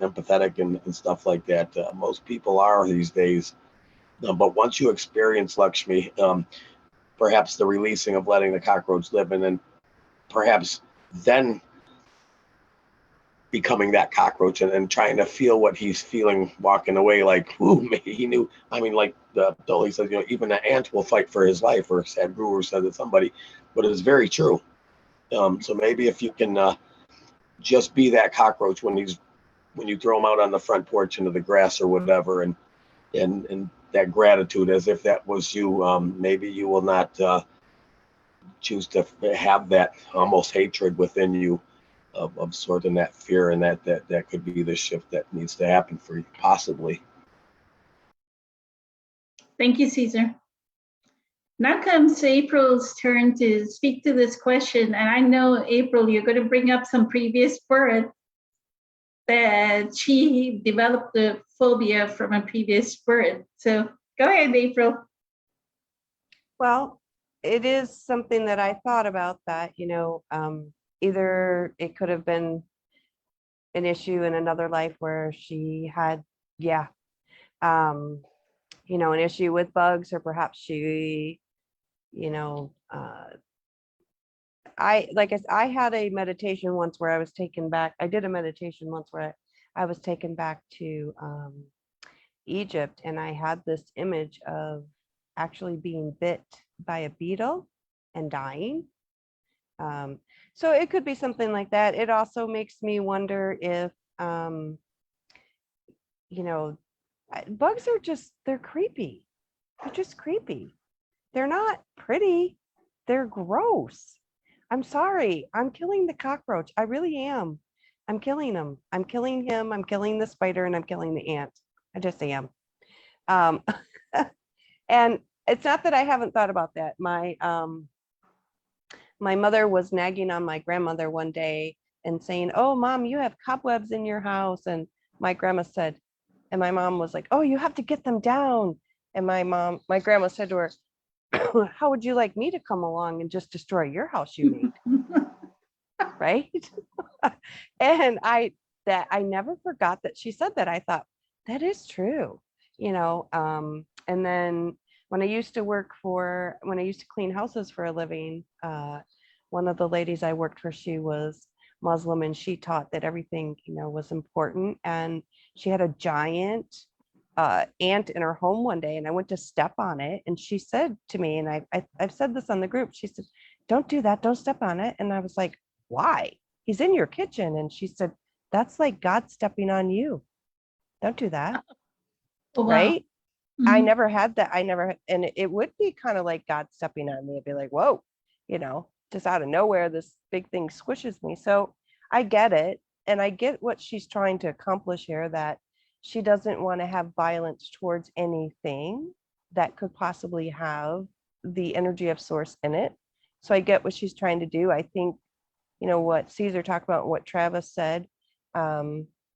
Speaker 4: empathetic and stuff like that. Most people are these days. But once you experience Lakshmi, perhaps the releasing of letting the cockroach live, and then perhaps then becoming that cockroach and trying to feel what he's feeling walking away, like, ooh, he knew. I mean, like the Dolly says, even an ant will fight for his life, or Sadhguru said that somebody, but it's very true. So maybe if you can just be that cockroach when you throw him out on the front porch into the grass or whatever, and that gratitude, as if that was you, maybe you will not choose to have that almost hatred within you of sort, and that fear, and that could be the shift that needs to happen for you, possibly.
Speaker 1: Thank you, Caesar. Now comes April's turn to speak to this question. And I know, April, you're going to bring up some previous birth that she developed the phobia from a previous birth. So go ahead, April.
Speaker 2: Well, it is something that I thought about, that, either it could have been an issue in another life where she had, an issue with bugs, or perhaps she, I had a meditation once where I was taken back. I did a meditation once where I was taken back to Egypt, and I had this image of actually being bit by a beetle and dying. So it could be something like that. It also makes me wonder if, bugs are they're creepy. They're just creepy. They're not pretty. They're gross. I'm sorry. I'm killing the cockroach. I really am. I'm killing him. I'm killing him. I'm killing the spider, and I'm killing the ant. I just am. And it's not that I haven't thought about that. My mother was nagging on my grandmother one day and saying, "Oh, Mom, you have cobwebs in your house." And my grandma said, and my mom was like, "Oh, you have to get them down." And my grandma said to her, "How would you like me to come along and just destroy your house you made?" Right? And I never forgot that she said that. I thought, that is true, and then when I used to clean houses for a living, one of the ladies I worked for, she was Muslim, and she taught that everything, was important. And she had a giant ant in her home one day, and I went to step on it, and she said to me, and I've said this on the group, she said, "Don't do that, don't step on it." And I was like, "Why? He's in your kitchen." And she said, "That's like God stepping on you. Don't do that."
Speaker 1: Oh, wow.
Speaker 2: Right?
Speaker 1: Mhm.
Speaker 2: I never had that. And it would be kind of like God stepping on me. It'd be like, whoa, just out of nowhere, this big thing squishes me. So I get it. And I get what she's trying to accomplish here, that she doesn't want to have violence towards anything that could possibly have the energy of source in it. So I get what she's trying to do. I think, what Caesar talked about, and what Travis said,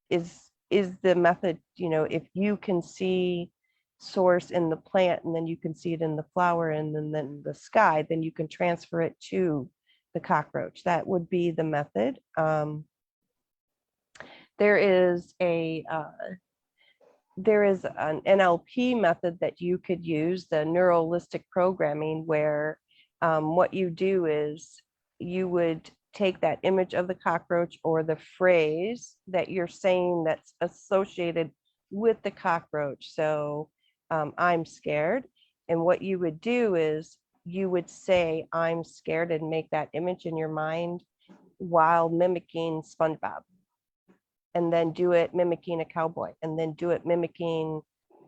Speaker 2: is the method. If you can see source in the plant, and then you can see it in the flower, and then the sky, then you can transfer it to the cockroach. That would be the method. there is an NLP method that you could use, the neuralistic programming, where what you do is you would take that image of the cockroach or the phrase that you're saying that's associated with the cockroach. So I'm scared. And what you would do is you would say, I'm scared, and make that image in your mind while mimicking SpongeBob. And then do it mimicking a cowboy, and then do it mimicking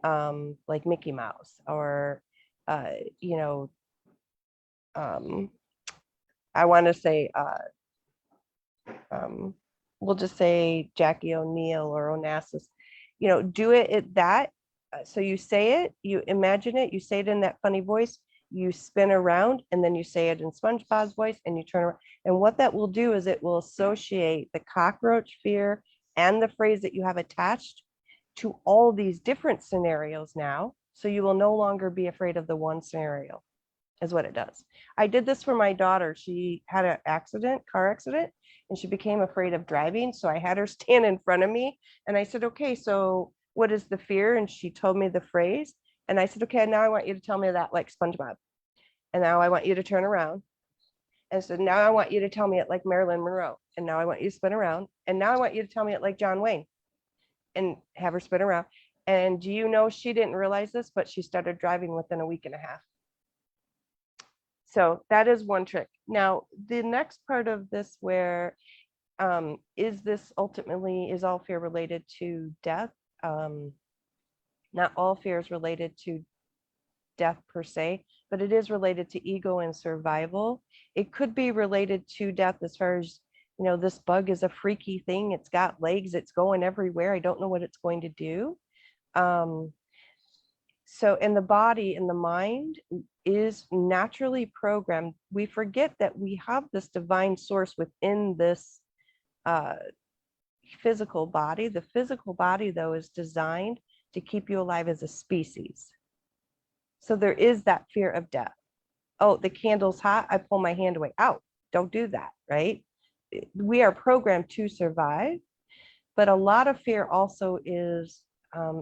Speaker 2: like Mickey Mouse, or you know, I want to say we'll just say Jackie O'Neill or Onassis, you know, do it at that. So you say it, you imagine it, you say it in that funny voice, you spin around, and then you say it in SpongeBob's voice, and you turn around. And what that will do is it will associate the cockroach fear and the phrase that you have attached to all these different scenarios now. So you will no longer be afraid of the one scenario, is what it does. I did this for my daughter. She had an accident, car accident, and she became afraid of driving. So I had her stand in front of me, and I said, okay, so what is the fear? And she told me the phrase. And I said, okay, now I want you to tell me that like SpongeBob. And now I want you to turn around. And so now I want you to tell me it like Marilyn Monroe. And now I want you to spin around. And now I want you to tell me it like John Wayne, and have her spin around. And do you know, she didn't realize this, but she started driving within a week and a half. So that is one trick. Now, the next part of this, where is this ultimately, is all fear related to death? Not all fear is related to death per se, but it is related to ego and survival. It could be related to death as far as, you know, this bug is a freaky thing. It's got legs, it's going everywhere. I don't know what it's going to do. So in the body and the mind is naturally programmed. We forget that we have this divine source within this physical body. The physical body, though, is designed to keep you alive as a species. So there is that fear of death. Oh, the candle's hot, I pull my hand away. Ow, don't do that, right? We are programmed to survive, but a lot of fear also is,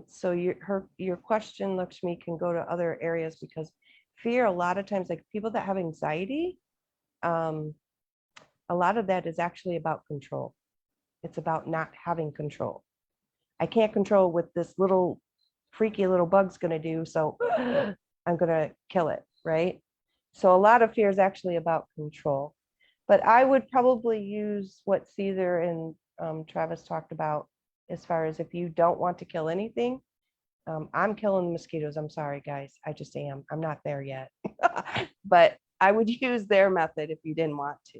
Speaker 2: so your question, Lakshmi, can go to other areas, because fear, a lot of times, like people that have anxiety, a lot of that is actually about control. It's about not having control. I can't control what this little freaky little bug's going to do, so I'm going to kill it, right? So a lot of fear is actually about control. But I would probably use what Caesar and Travis talked about, as far as if you don't want to kill anything. I'm killing mosquitoes. I'm sorry, guys. I just am. I'm not there yet. But I would use their method if you didn't want to.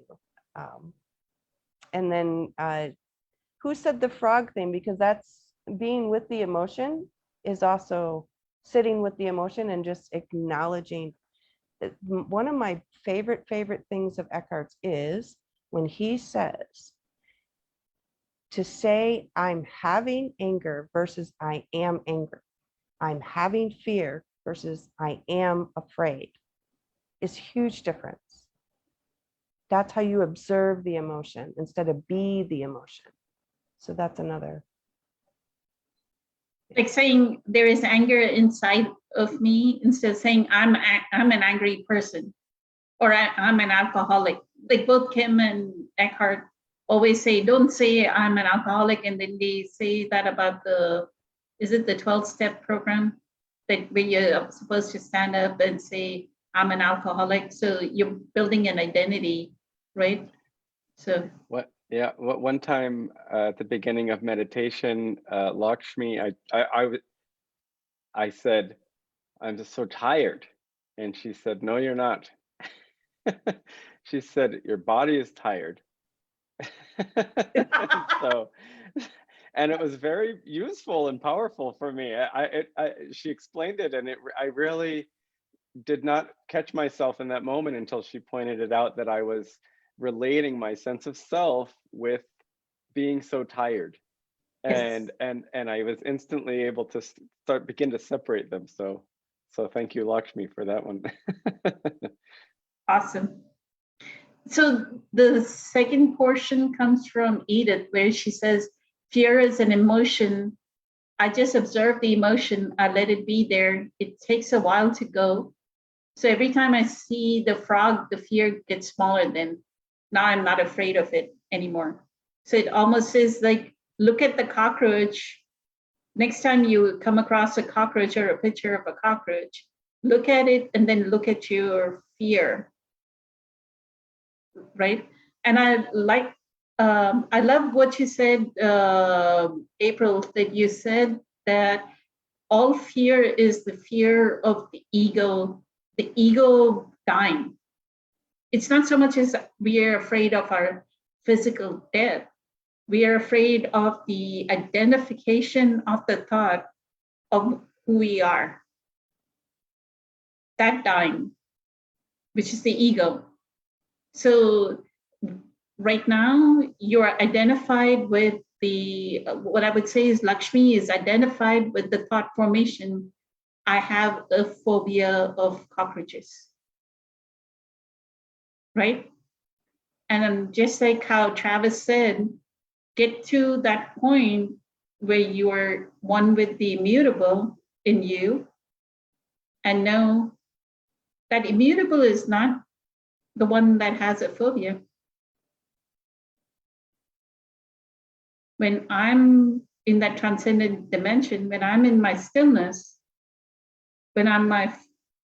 Speaker 2: And then who said the frog thing? Because that's being with the emotion, is also sitting with the emotion and just acknowledging. One of my favorite things of Eckhart's is when he says to say, I'm having anger versus I am angry. I'm having fear versus I am afraid, is huge difference. That's how you observe the emotion instead of be the emotion. So that's another.
Speaker 1: Like saying there is anger inside of me, instead of saying I'm an angry person, or I'm an alcoholic. Like both Kim and Eckhart always say, don't say I'm an alcoholic, and then they say that about is it the 12-step program, that where you're supposed to stand up and say I'm an alcoholic. So you're building an identity, right? So
Speaker 3: What? Yeah. One time at the beginning of meditation, Lakshmi, I said, I'm just so tired, and she said, no, you're not. She said, your body is tired. So, and it was very useful and powerful for me. She explained it, and I really did not catch myself in that moment until she pointed it out, that I was relating my sense of self with being so tired.
Speaker 1: Yes.
Speaker 3: And I was instantly able to begin to separate them. So thank you, Lakshmi, for that one.
Speaker 1: Awesome. So the second portion comes from Edith, where she says, Fear is an emotion. I just observe the emotion. I let it be there. It takes a while to go. So every time I see the frog, the fear gets smaller. Then now I'm not afraid of it anymore. So it almost is like, look at the cockroach. Next time you come across a cockroach or a picture of a cockroach, look at it and then look at your fear, right? And I love what you said, April, that you said that all fear is the fear of the ego dying. It's not so much as we are afraid of our physical death. We are afraid of the identification of the thought of who we are. That dying, which is the ego. So right now, you're identified with what I would say is Lakshmi is identified with the thought formation. I have a phobia of cockroaches, right? And just like how Travis said, get to that point where you are one with the immutable in you and know that immutable is not the one that has a phobia. When I'm in that transcendent dimension, when I'm in my stillness, when I'm my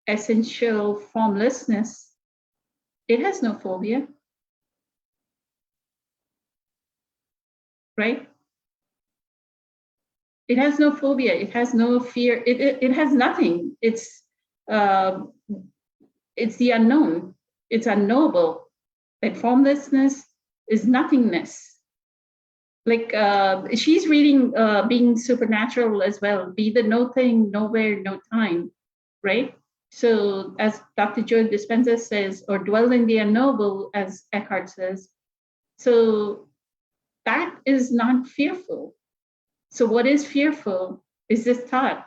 Speaker 1: essential formlessness, it has no phobia, right? It has no phobia. It has no fear. It has nothing. It's the unknown. It's unknowable. That formlessness is nothingness. Like she's reading Being Supernatural as well. Be the no thing, nowhere, no time, right? So as Dr. Joe Dispenza says, or dwell in the unknowable, as Eckhart says. So that is not fearful. So what is fearful is this thought,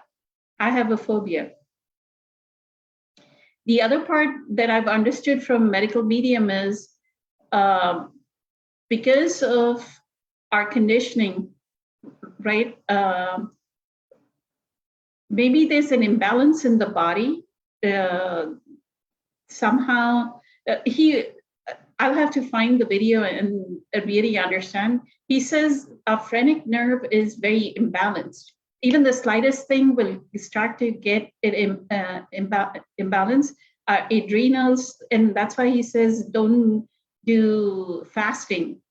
Speaker 1: I have a phobia. The other part that I've understood from medical medium is because of our conditioning, right? Maybe there's an imbalance in the body. Somehow, I'll have to find the video and really understand. He says our phrenic nerve is very imbalanced. Even the slightest thing will start to get it imbalanced. Adrenals, and that's why he says don't do fasting,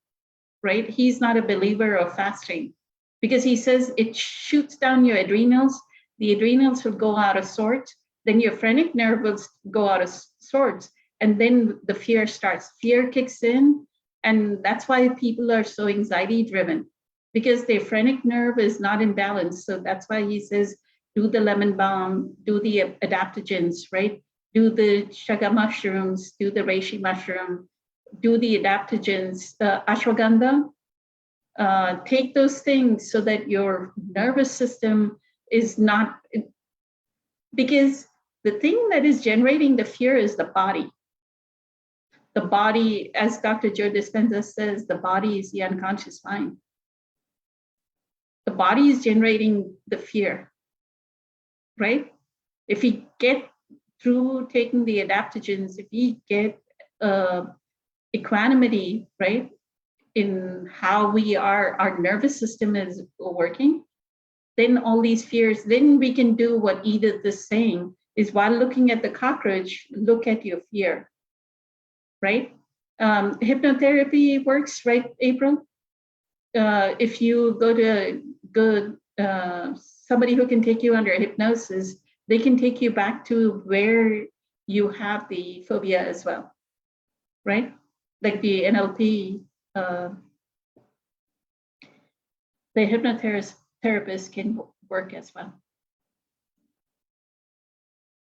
Speaker 1: right? He's not a believer of fasting because he says it shoots down your adrenals. The adrenals will go out of sorts. Then your phrenic nerve will go out of sorts. And then the fear starts. Fear kicks in. And that's why people are so anxiety driven because their phrenic nerve is not in balance. So that's why he says, do the lemon balm, do the adaptogens, right? Do the chaga mushrooms, do the reishi mushroom, do the adaptogens, ashwagandha. Take those things so that your nervous system is not, because the thing that is generating the fear is the body. The body, as Dr. Joe Dispenza says, the body is the unconscious mind. The body is generating the fear, right? If we get through taking the adaptogens, if we get equanimity, right, in how we are, our nervous system is working, then all these fears, then we can do what Edith is saying, is while looking at the cockroach, look at your fear, right? Hypnotherapy works, right, April? If you go to somebody who can take you under hypnosis, they can take you back to where you have the phobia as well, right? Like the NLP, the hypnotherapist can work as well.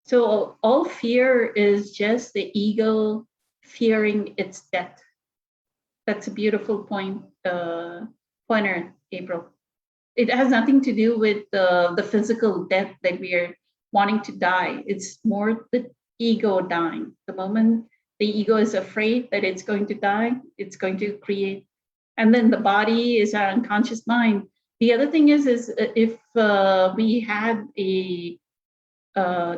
Speaker 1: So all fear is just the ego fearing its death. That's a beautiful pointer, April. It has nothing to do with the physical death that we are wanting to die. It's more the ego dying. The moment the ego is afraid that it's going to die, it's going to create And then the body is our unconscious mind. The other thing is if we had a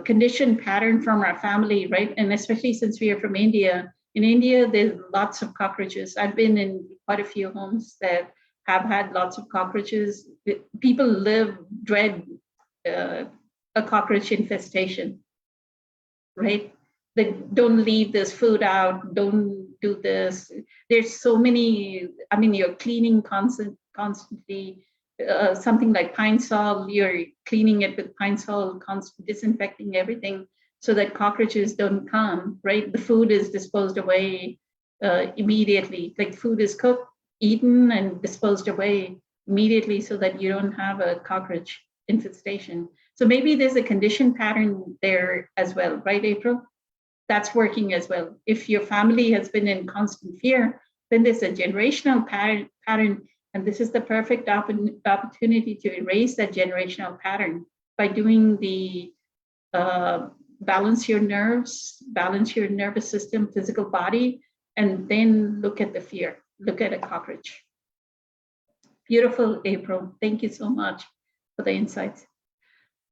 Speaker 1: conditioned pattern from our family, right? And especially since we are from India, in India, there's lots of cockroaches. I've been in quite a few homes that have had lots of cockroaches. People dread a cockroach infestation, right? They don't leave this food out, don't do this. There's so many, I mean, you're cleaning constantly. Something like Pine Sol, you're cleaning it with Pine Sol, disinfecting everything so that cockroaches don't come, right? The food is disposed away immediately. Like food is cooked, eaten, and disposed away immediately so that you don't have a cockroach infestation. So maybe there's a condition pattern there as well, right, April? That's working as well. If your family has been in constant fear, then there's a generational pattern, and this is the perfect opportunity to erase that generational pattern by doing the balance your nerves, balance your nervous system, physical body, and then look at the fear, look at a cockroach. Beautiful, April. Thank you so much for the insights.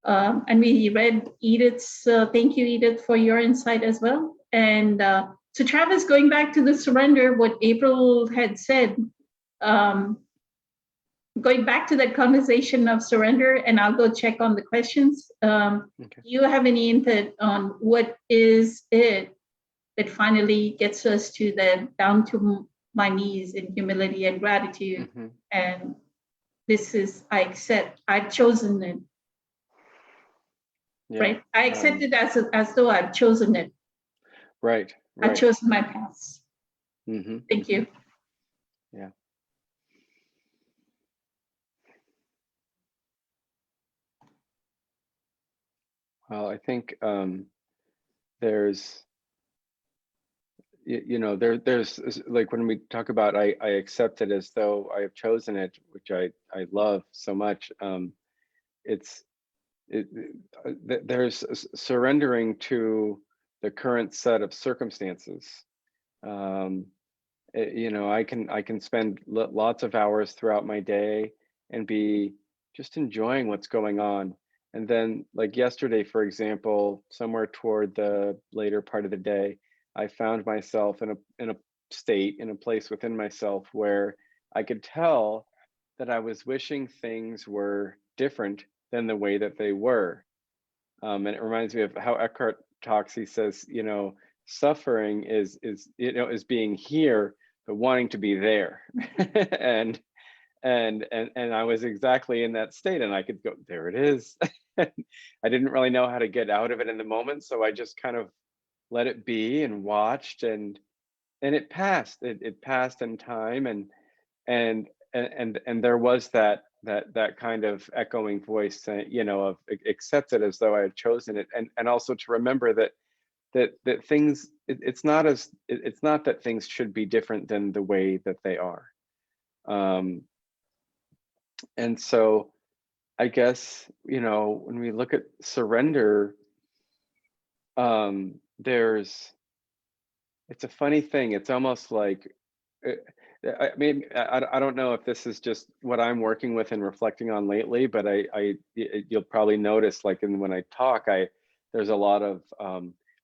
Speaker 1: And we read Edith's, thank you, Edith, for your insight as well. And so Travis, going back to the surrender, what April had said, going back to that conversation of surrender, and I'll go check on the questions. Okay. Do you have any input on what is it that finally gets us to the down to my knees in humility and gratitude? Mm-hmm. And this is, I accept, I've chosen it. Yeah. Right? I accept it as though I've chosen it.
Speaker 3: Right.
Speaker 1: I've chosen my path. Mm-hmm. Thank you.
Speaker 3: Yeah. Well, I think there's, you know, there's like when we talk about I accept it as though I have chosen it, which I love so much. There's surrendering to the current set of circumstances. You know, I can spend lots of hours throughout my day and be just enjoying what's going on. And then like yesterday, for example, somewhere toward the later part of the day, I found myself in a place within myself where I could tell that I was wishing things were different than the way that they were. And it reminds me of how Eckhart talks. He says, you know, suffering is being here, but wanting to be there. and I was exactly in that state, and I could go, there it is. I didn't really know how to get out of it in the moment, so I just kind of let it be and watched, and it passed. It passed in time, and there was that kind of echoing voice, you know, of accept it as though I had chosen it, and also to remember that things, it's not that things should be different than the way that they are. And so I guess, you know, when we look at surrender, it's a funny thing. It's almost like, I mean, I don't know if this is just what I'm working with and reflecting on lately, but you'll probably notice, like when I talk, there's a lot of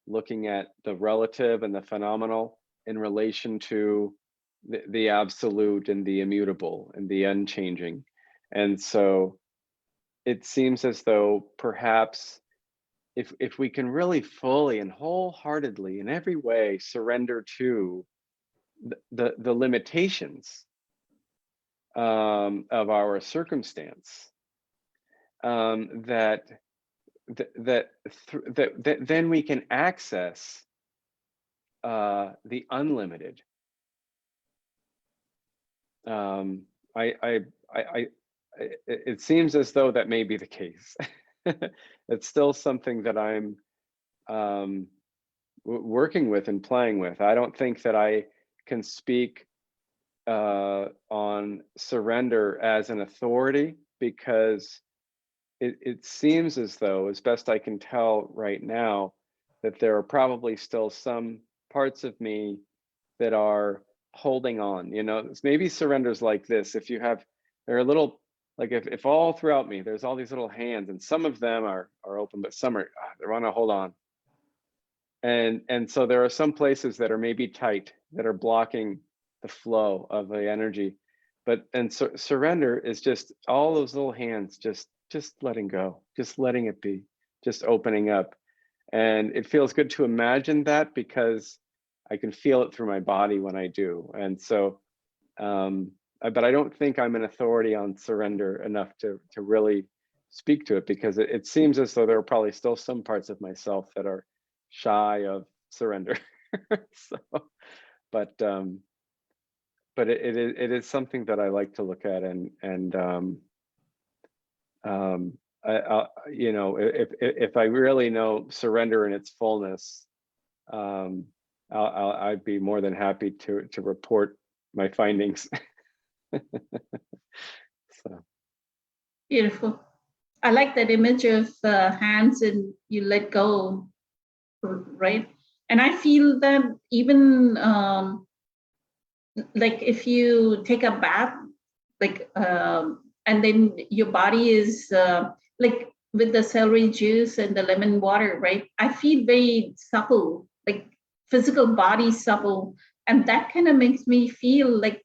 Speaker 3: looking at the relative and the phenomenal in relation to the absolute and the immutable and the unchanging. And so it seems as though perhaps if we can really fully and wholeheartedly in every way surrender to the limitations of our circumstance, that then we can access the unlimited. It seems as though that may be the case. It's still something that I'm working with and playing with. I don't think that I can speak on surrender as an authority, because it seems as though, as best I can tell right now, that there are probably still some parts of me that are holding on, you know, maybe surrenders like this. If you have, there are little, like if all throughout me, there's all these little hands and some of them are open, but some are, they want to hold on. And so there are some places that are maybe tight that are blocking the flow of the energy. But, and surrender is just all those little hands, just letting go, just letting it be, just opening up. And it feels good to imagine that because I can feel it through my body when I do. And so, but I don't think I'm an authority on surrender enough to really speak to it, because it seems as though there are probably still some parts of myself that are shy of surrender. So, but it is something that I like to look at, and you know, if I really know surrender in its fullness, I'd be more than happy to report my findings. So
Speaker 1: Beautiful. I like that image of hands and you let go, right? And I feel that even like if you take a bath, like, and then your body is like with the celery juice and the lemon water, right? I feel very supple, like physical body supple. And that kind of makes me feel like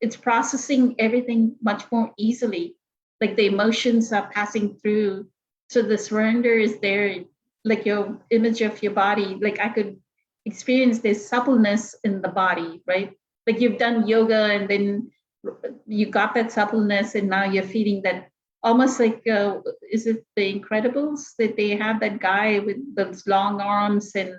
Speaker 1: it's processing everything much more easily. Like the emotions are passing through. So the surrender is there, like your image of your body. Like I could experience this suppleness in the body, right? Like you've done yoga and then you got that suppleness and now you're feeling that, almost like, is it The Incredibles that they have that guy with those long arms and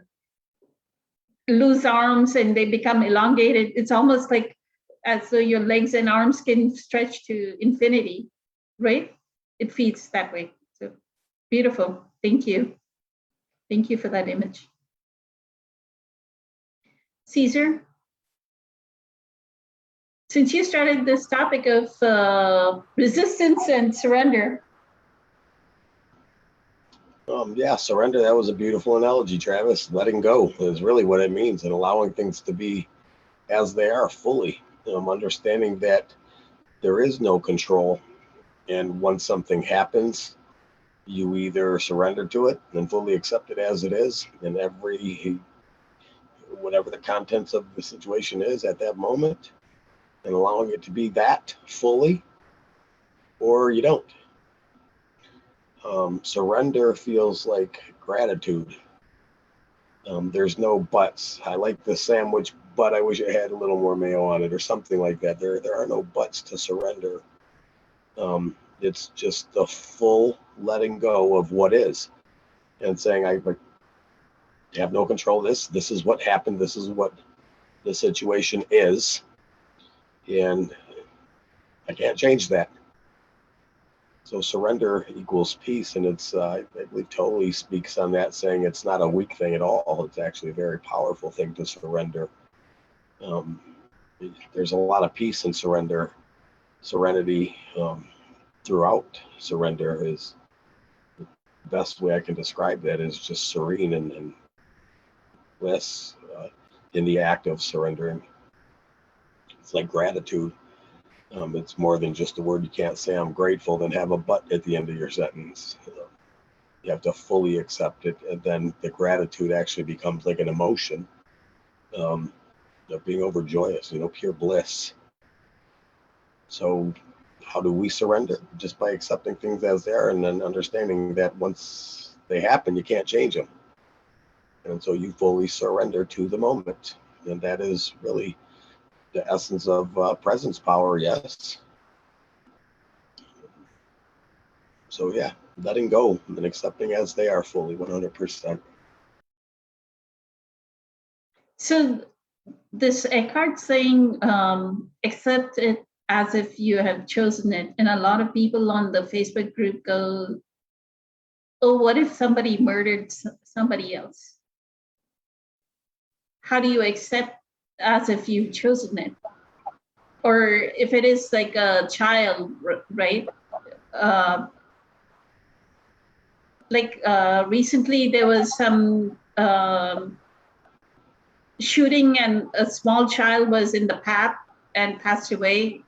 Speaker 1: loose arms and they become elongated? It's almost like as though your legs and arms can stretch to infinity, right? It feels that way. So beautiful. Thank you. Thank you for that image. Caesar, since you started this topic of resistance and surrender.
Speaker 4: Yeah, surrender. That was a beautiful analogy, Travis. Letting go is really what it means, and allowing things to be as they are fully. Understanding that there is no control, and once something happens, you either surrender to it and fully accept it as it is, and whatever the contents of the situation is at that moment, and allowing it to be that fully, or you don't. Surrender feels like gratitude. There's no buts. I like the sandwich, but I wish it had a little more mayo on it, or something like that. There are no buts to surrender. It's just the full letting go of what is, and saying, I have no control of this. This is what happened. This is what the situation is, and I can't change that. So surrender equals peace, and it's I believe totally speaks on that, saying it's not a weak thing at all. It's actually a very powerful thing to surrender. There's a lot of peace in surrender. Serenity throughout surrender is the best way I can describe that, is just serene and bliss in the act of surrendering. It's like gratitude. It's more than just a word. You can't say I'm grateful, then have a but at the end of your sentence. You have to fully accept it, and then the gratitude actually becomes like an emotion of being overjoyous, pure bliss. So how do we surrender? Just by accepting things as they are, and then understanding that once they happen, you can't change them. And so you fully surrender to the moment. And that is really the essence of presence power, yes. So yeah, letting go and accepting as they are fully, 100%.
Speaker 1: So this Eckhart saying, accept it as if you have chosen it. And a lot of people on the Facebook group go, oh, what if somebody murdered somebody else? How do you accept as if you've chosen it? Or if it is like a child, right? Recently there was some shooting and a small child was in the path and passed away.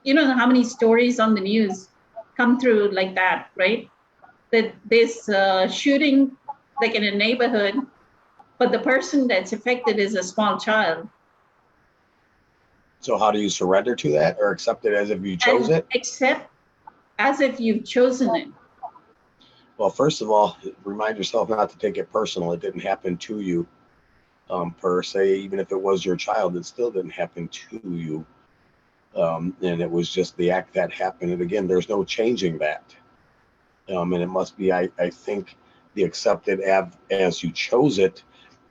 Speaker 1: You know how many stories on the news come through like that, right? That this shooting, like in a neighborhood, but the person that's affected is a small child.
Speaker 4: So how do you surrender to that or accept it as if you chose
Speaker 1: And
Speaker 4: it?
Speaker 1: accept as if you've chosen it.
Speaker 4: Well, first of all, remind yourself not to take it personal. It didn't happen to you per se. Even if it was your child, it still didn't happen to you. And it was just the act that happened. And again, there's no changing that. And it must be, I think, the accepted as you chose it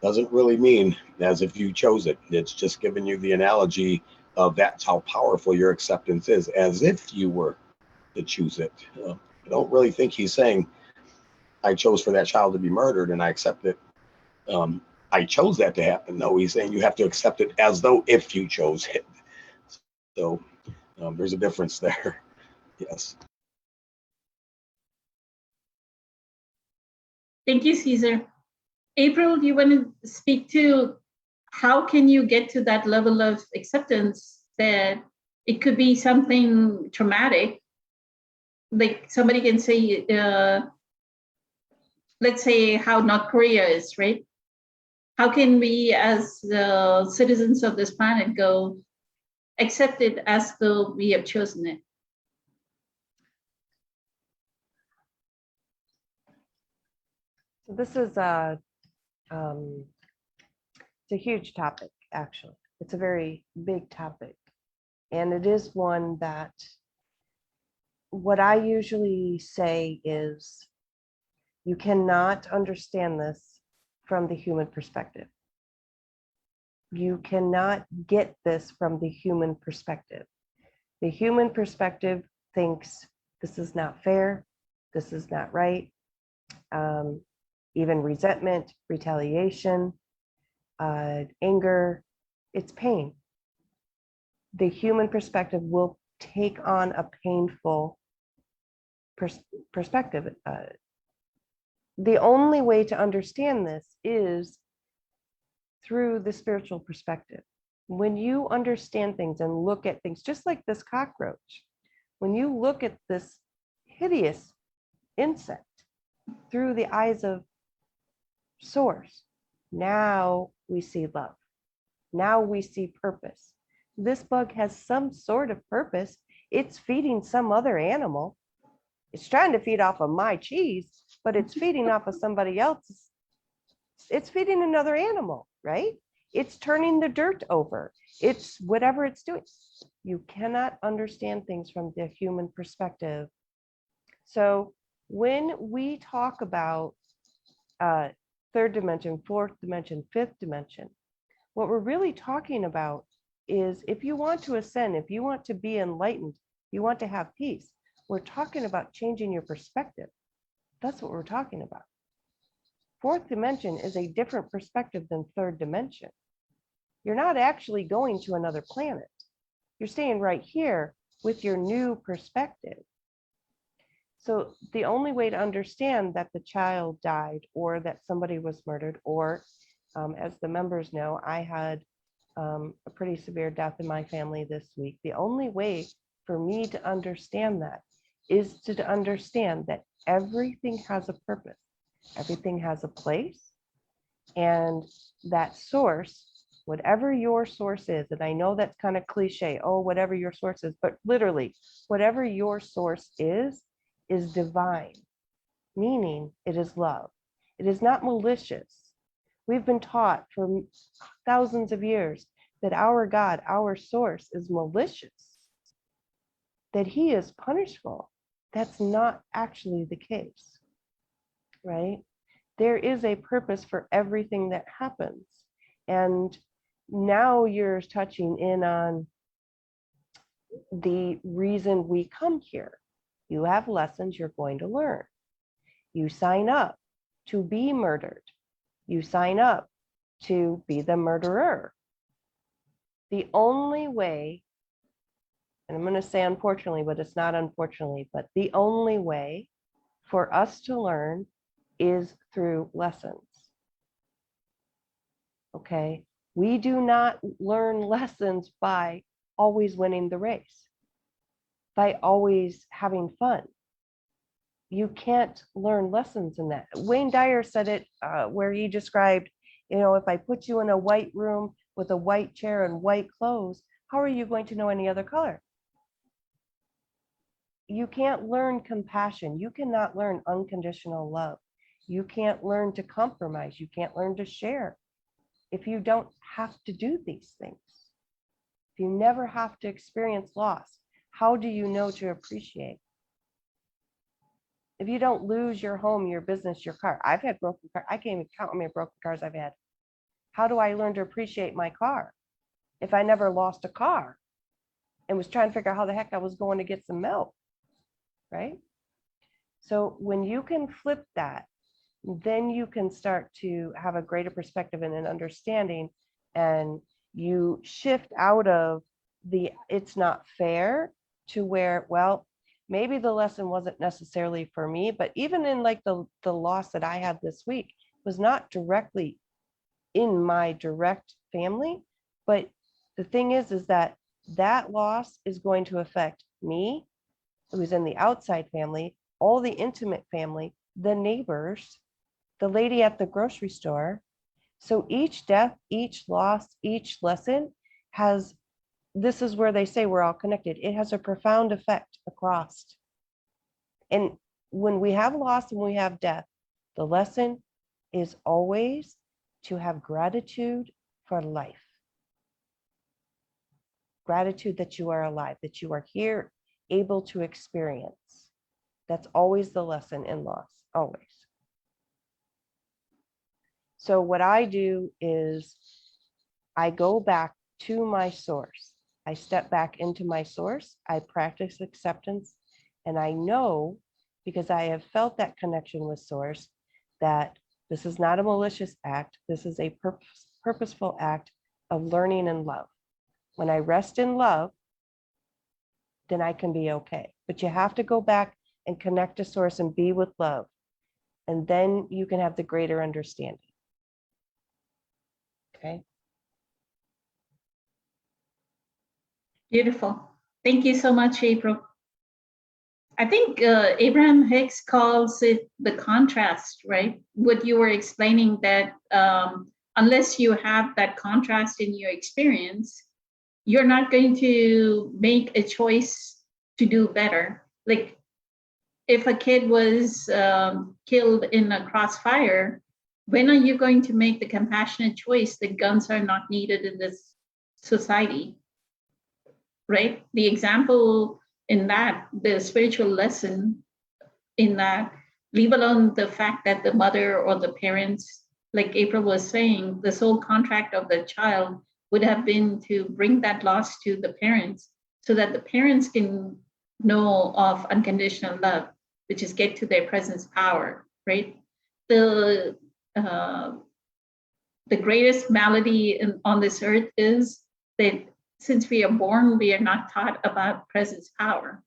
Speaker 4: doesn't really mean as if you chose it. It's just giving you the analogy of that's how powerful your acceptance is, as if you were to choose it. I don't really think he's saying, I chose for that child to be murdered and I accept it. I chose that to happen. No, he's saying you have to accept it as though if you chose it. So there's a difference there. Yes.
Speaker 1: Thank you, Caesar. April, do you want to speak to how can you get to that level of acceptance that it could be something traumatic? Like somebody can say, let's say how North Korea is, right? How can we as the citizens of this planet go accept it as though we have chosen it?
Speaker 2: So this is it's a huge topic, actually. It's a very big topic. And it is one that what I usually say is you cannot understand this from the human perspective. You cannot get this from the human perspective. The human perspective thinks this is not fair, this is not right. Even resentment, retaliation, anger, it's pain. The human perspective will take on a painful perspective. The only way to understand this is through the spiritual perspective. When you understand things and look at things, just like this cockroach, when you look at this hideous insect through the eyes of Source, now we see love. Now we see purpose. This bug has some sort of purpose. It's feeding some other animal. It's trying to feed off of my cheese, but it's feeding off of somebody else's. It's feeding another animal, right? It's turning the dirt over. It's whatever it's doing. You cannot understand things from the human perspective. So when we talk about third dimension, fourth dimension, fifth dimension, what we're really talking about is if you want to ascend, if you want to be enlightened, you want to have peace, we're talking about changing your perspective. That's what we're talking about. Fourth dimension is a different perspective than third dimension. You're not actually going to another planet. You're staying right here with your new perspective. So the only way to understand that the child died or that somebody was murdered, or as the members know, I had a pretty severe death in my family this week. The only way for me to understand that is to understand that everything has a purpose. Everything has a place, and that source, whatever your source is, and I know that's kind of cliche, oh, whatever your source is, but literally, whatever your source is divine, meaning it is love. It is not malicious. We've been taught for thousands of years that our God, our source, is malicious, that he is punishable. That's not actually the case, right? There is a purpose for everything that happens. And now you're touching in on the reason we come here. You have lessons you're going to learn. You sign up to be murdered. You sign up to be the murderer. The only way, and I'm going to say unfortunately, but it's not unfortunately, but the only way for us to learn is through lessons. Okay. We do not learn lessons by always winning the race, by always having fun. You can't learn lessons in that. Wayne Dyer said it where he described, if I put you in a white room with a white chair and white clothes, how are you going to know any other color? You can't learn compassion. You cannot learn unconditional love. You can't learn to compromise. You can't learn to share if you don't have to do these things. If you never have to experience loss, how do you know to appreciate? If you don't lose your home, your business, your car. I've had broken cars. I can't even count how many broken cars I've had. How do I learn to appreciate my car if I never lost a car and was trying to figure out how the heck I was going to get some milk, right? So when you can flip that, then you can start to have a greater perspective and an understanding, and you shift out of the it's not fair to where, well, maybe the lesson wasn't necessarily for me, but even in like the loss that I had this week was not directly in my direct family. But the thing is that loss is going to affect me, who's in the outside family, all the intimate family, the neighbors, the lady at the grocery store. So each death, each loss, each lesson has, this is where they say we're all connected. It has a profound effect across. And when we have loss and we have death, the lesson is always to have gratitude for life. Gratitude that you are alive, that you are here, able to experience. That's always the lesson in loss, always. So what I do is I go back to my source. I step back into my source. I practice acceptance. And I know, because I have felt that connection with source, that this is not a malicious act. This is a purposeful act of learning and love. When I rest in love, then I can be okay. But you have to go back and connect to source and be with love. And then you can have the greater understanding. Okay.
Speaker 1: Beautiful. Thank you so much, April. I think Abraham Hicks calls it the contrast, right? What you were explaining, that unless you have that contrast in your experience, you're not going to make a choice to do better. Like if a kid was killed in a crossfire, when are you going to make the compassionate choice that guns are not needed in this society, right? The example in that, the spiritual lesson in that, leave alone the fact that the mother or the parents, like April was saying, the sole contract of the child would have been to bring that loss to the parents so that the parents can know of unconditional love, which is get to their presence power, right? The greatest malady on this earth is that since we are born, we are not taught about presence power.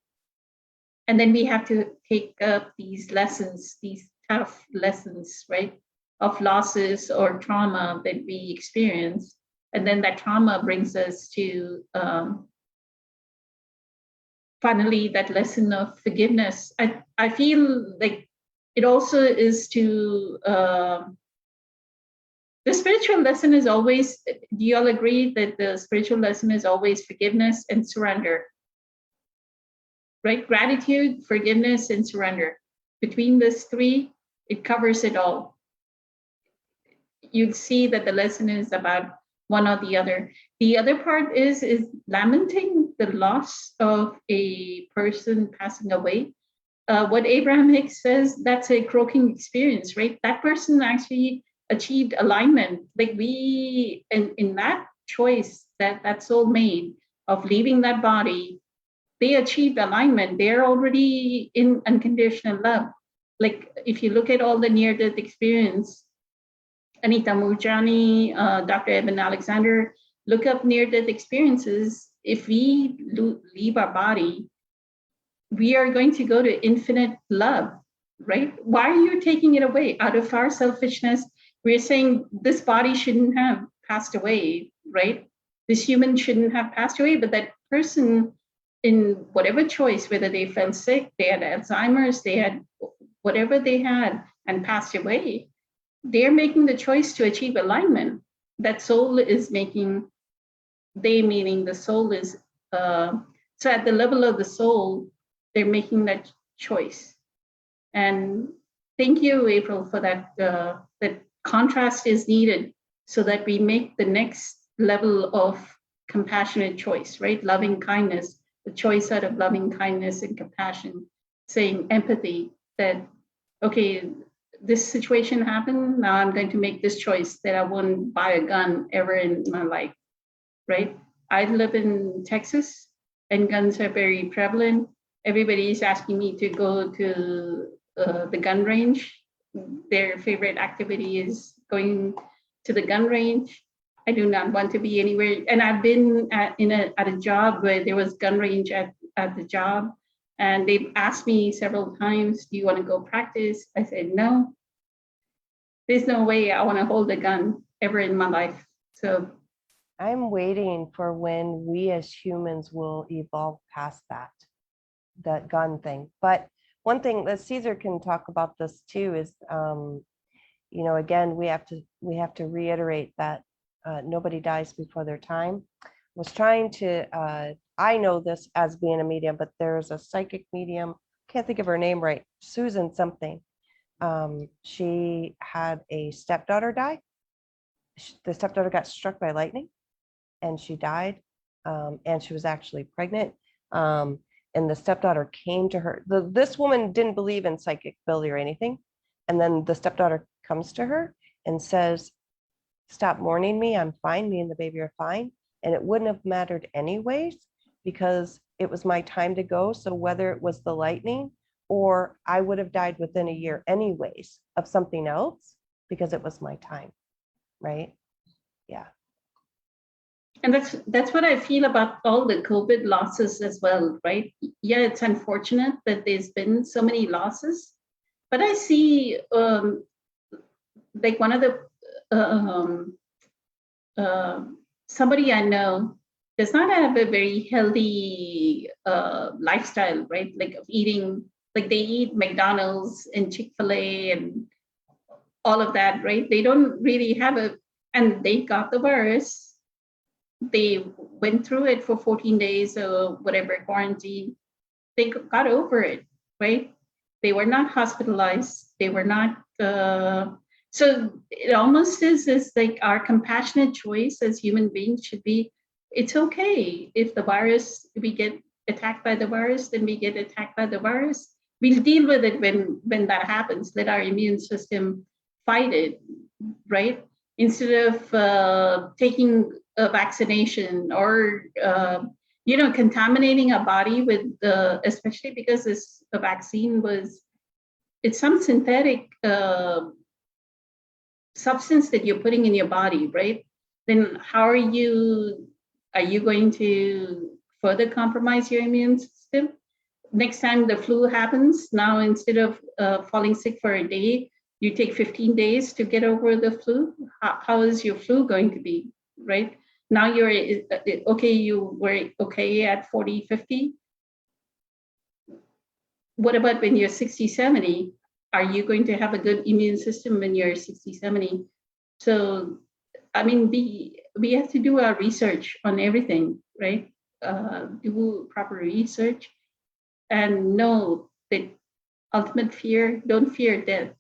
Speaker 1: And then we have to take up these lessons, these tough lessons, right, of losses or trauma that we experience. And then that trauma brings us to finally that lesson of forgiveness. I feel like it also is to, the spiritual lesson is always, do you all agree that the spiritual lesson is always forgiveness and surrender? Right? Gratitude, forgiveness, and surrender. Between these three, it covers it all. You'd see that the lesson is about one or the other. The other part is lamenting the loss of a person passing away. What Abraham Hicks says, that's a croaking experience, right? That person actually achieved alignment. Like we, in that choice that soul made of leaving that body, they achieved alignment. They're already in unconditional love. Like if you look at all the near-death experience, Anita Moorjani, Dr. Eben Alexander, look up near-death experiences. If we leave our body, we are going to go to infinite love, right? Why are you taking it away? Out of our selfishness, we're saying this body shouldn't have passed away, right? This human shouldn't have passed away, but that person, in whatever choice, whether they fell sick, they had Alzheimer's, they had whatever they had and passed away, they're making the choice to achieve alignment. That soul is making, they meaning the soul is, so at the level of the soul, they're making that choice. And thank you, April, for that. That contrast is needed so that we make the next level of compassionate choice, right? Loving kindness, the choice out of loving kindness and compassion, saying empathy, that, okay, this situation happened, now I'm going to make this choice that I won't buy a gun ever in my life, right? I live in Texas and guns are very prevalent. Everybody is asking me to go to the gun range. Their favorite activity is going to the gun range. I do not want to be anywhere. And I've been at a job where there was gun range at the job. And they've asked me several times, do you want to go practice? I said, no. There's no way I want to hold a gun ever in my life. So
Speaker 2: I'm waiting for when we as humans will evolve past that gun thing. But one thing that Caesar can talk about this too is, you know, again, we have to reiterate that nobody dies before their time. I was trying to, I know this as being a medium, but there's a psychic medium, can't think of her name right, Susan something. She had a stepdaughter die. The stepdaughter got struck by lightning and she died, and she was actually pregnant. And the stepdaughter came to her. This woman didn't believe in psychic ability or anything. And then the stepdaughter comes to her and says, stop mourning me, I'm fine, me and the baby are fine. And it wouldn't have mattered anyways, because it was my time to go. So whether it was the lightning or I would have died within a year anyways of something else, because it was my time, right? Yeah.
Speaker 1: and that's what I feel about all the COVID losses as well, right? Yeah, it's unfortunate that there's been so many losses, but I see like one of the somebody I know does not have a very healthy lifestyle, right? Like of eating, like they eat McDonald's and Chick-fil-A and all of that, right? They don't really have and they got the virus. They went through it for 14 days or whatever, quarantine. They got over it, right? They were not hospitalized. They were not, so it almost is like our compassionate choice as human beings should be, it's okay if the virus, we get attacked by the virus, then we get attacked by the virus. We'll deal with it when that happens. Let our immune system fight it, right? Instead of taking a vaccination or contaminating our body with especially because the vaccine it's some synthetic substance that you're putting in your body, right? Then how are you going to further compromise your immune system? Next time the flu happens, now instead of falling sick for a day, you take 15 days to get over the flu. How is your flu going to be, right? Now you're okay, you were okay at 40, 50. What about when you're 60, 70? Are you going to have a good immune system when you're 60, 70? So, I mean, we have to do our research on everything, right? Do proper research and know that ultimate fear, don't fear death,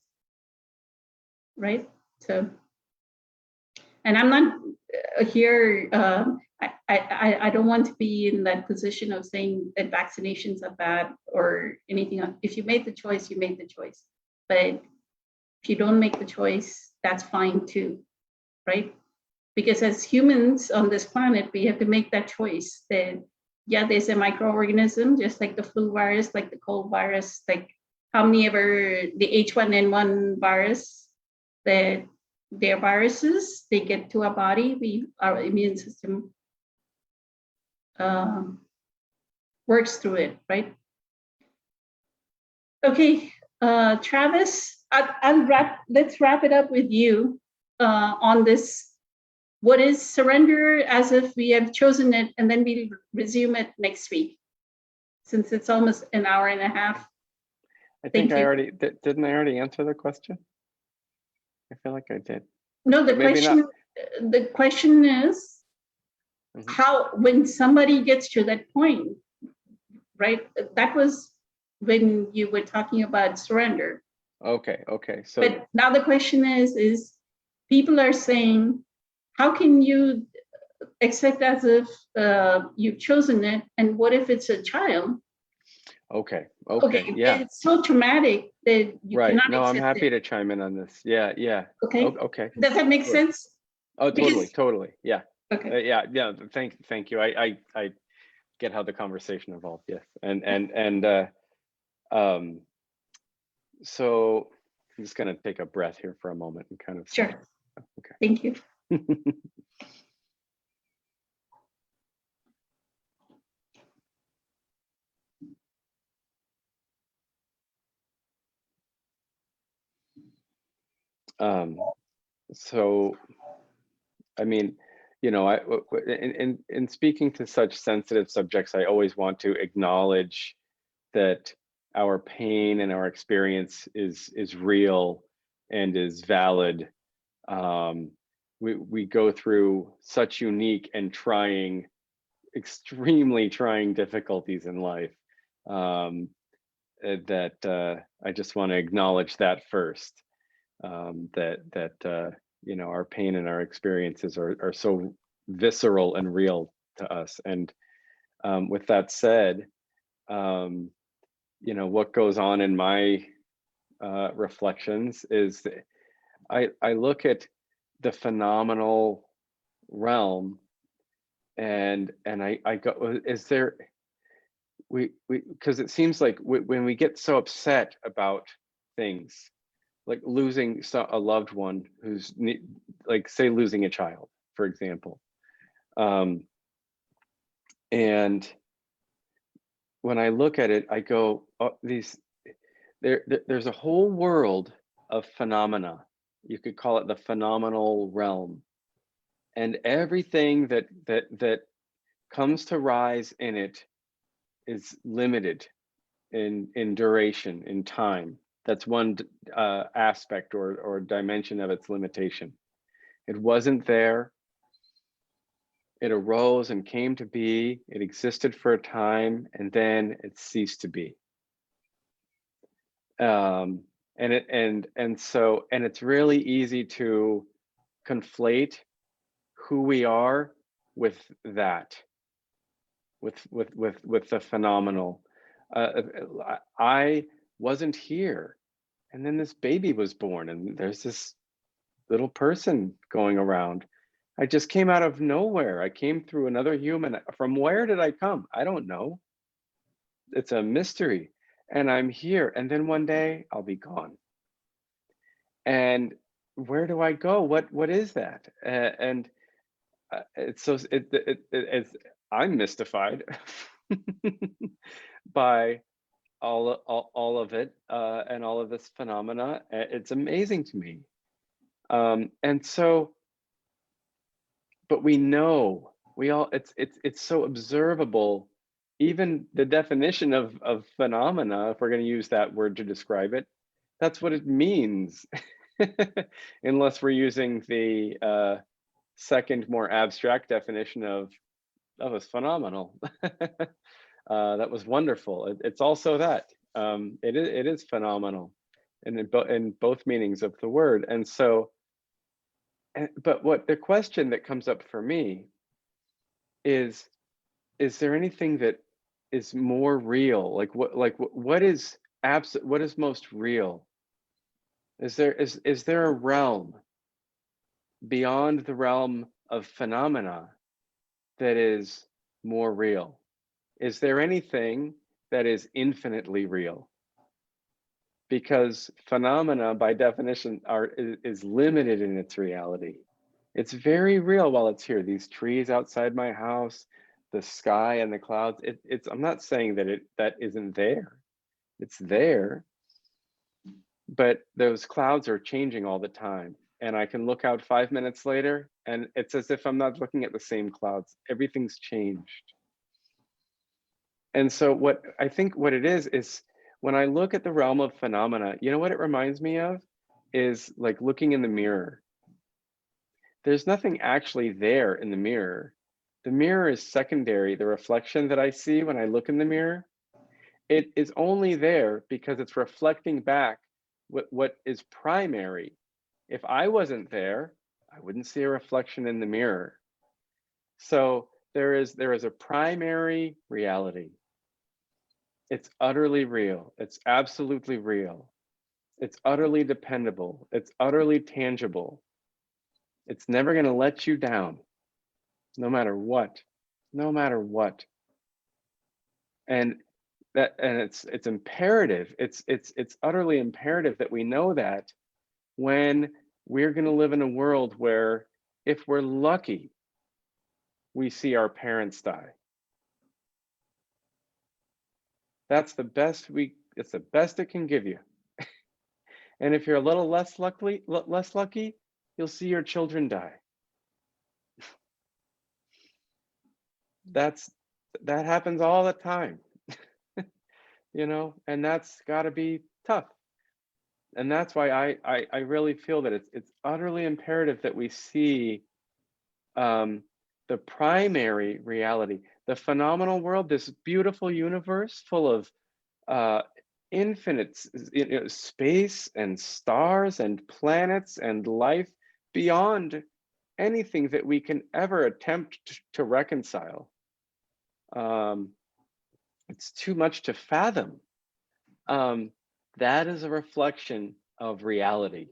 Speaker 1: right? So, and I'm not here, I don't want to be in that position of saying that vaccinations are bad or anything else. If you made the choice, you made the choice. But if you don't make the choice, that's fine too, right? Because as humans on this planet, we have to make that choice that, yeah, there's a microorganism, just like the flu virus, like the cold virus, like how many ever the H1N1 virus, that they're viruses, they get to our body, our immune system works through it, right? Okay, Travis, let's wrap it up with you on this what is surrender as if we have chosen it, and then we'll resume it next week, since it's almost an hour and a half.
Speaker 3: I
Speaker 1: Thank
Speaker 3: think I
Speaker 1: you.
Speaker 3: already, didn't I already answer the question? I feel like I did.
Speaker 1: No, the
Speaker 3: Maybe not.
Speaker 1: question is
Speaker 3: Mhm.
Speaker 1: how, when somebody gets to that point, right? That was when you were talking about surrender.
Speaker 3: Okay, so
Speaker 1: But now the question is people are saying, how can you accept as if you've chosen it, and what if it's a child?
Speaker 3: okay, yeah,
Speaker 1: It's so traumatic that you
Speaker 3: right.
Speaker 1: cannot
Speaker 3: No, I'm
Speaker 1: accept
Speaker 3: happy
Speaker 1: it.
Speaker 3: to chime in on this. Yeah.
Speaker 1: Okay,
Speaker 3: Okay.
Speaker 1: does that make
Speaker 3: Sure.
Speaker 1: sense?
Speaker 3: Oh, totally,
Speaker 1: Because-
Speaker 3: yeah.
Speaker 1: Okay,
Speaker 3: Yeah. Thank you. I get how the conversation evolved. Yes, so I'm just gonna take a breath here for a moment and kind of.
Speaker 1: sure.
Speaker 3: Okay.
Speaker 1: Thank you.
Speaker 3: So, I mean, in speaking to such sensitive subjects, I always want to acknowledge that our pain and our experience is real and is valid. We go through such unique and extremely trying difficulties in life, that I just want to acknowledge that first. That our pain and our experiences are so visceral and real to us. And with that said, what goes on in my reflections is that I look at the phenomenal realm, and I go, is there, because it seems like when we get so upset about things, like losing a loved one who's like, say, losing a child, for example. And when I look at it, I go, oh, there's a whole world of phenomena. You could call it the phenomenal realm. And everything that comes to rise in it is limited in duration, in time. That's one aspect or dimension of its limitation. It wasn't there. It arose and came to be. It existed for a time, and then it ceased to be. And it's really easy to conflate who we are with that, with the phenomenal. I wasn't here, and then this baby was born, and there's this little person going around. I just came out of nowhere. I came through another human. From where did I come? I don't know. It's a mystery. And I'm here. And then one day I'll be gone. And where do I go? What is that? And it's so it's I'm mystified by all of it, and all of this phenomena. It's amazing to me. And so, but we know, it's so observable. Even the definition of phenomena, if we're going to use that word to describe it, that's what it means. Unless we're using the second, more abstract definition of was phenomenal. That was wonderful. It's also that it is phenomenal, in both meanings of the word. And so, but what the question that comes up for me is there anything that is more real? What is most real? Is there a realm beyond the realm of phenomena that is more real? Is there anything that is infinitely real? Because phenomena, by definition, is limited in its reality. It's very real while it's here. These trees outside my house, the sky and the clouds. I'm not saying that isn't there. It's there, but those clouds are changing all the time. and I can look out 5 minutes later, and it's as if I'm not looking at the same clouds. Everything's changed. And so what I think what it is when I look at the realm of phenomena, you know what it reminds me of? Is like looking in the mirror. There's nothing actually there in the mirror. The mirror is secondary. The reflection that I see when I look in the mirror, it is only there because it's reflecting back what is primary. If I wasn't there, I wouldn't see a reflection in the mirror. So there is a primary reality. It's utterly real. It's absolutely real. It's utterly dependable. It's utterly tangible. It's never going to let you down, no matter what, no matter what. And it's imperative. It's utterly imperative that we know that when we're going to live in a world where, if we're lucky, we see our parents die. That's the best it's the best it can give you. And if you're a little less lucky, you'll see your children die. That happens all the time. You know, and that's got to be tough. And that's why I really feel that it's utterly imperative that we see the primary reality, the phenomenal world, this beautiful universe full of infinite space and stars and planets and life beyond anything that we can ever attempt to reconcile. It's too much to fathom. That is a reflection of reality.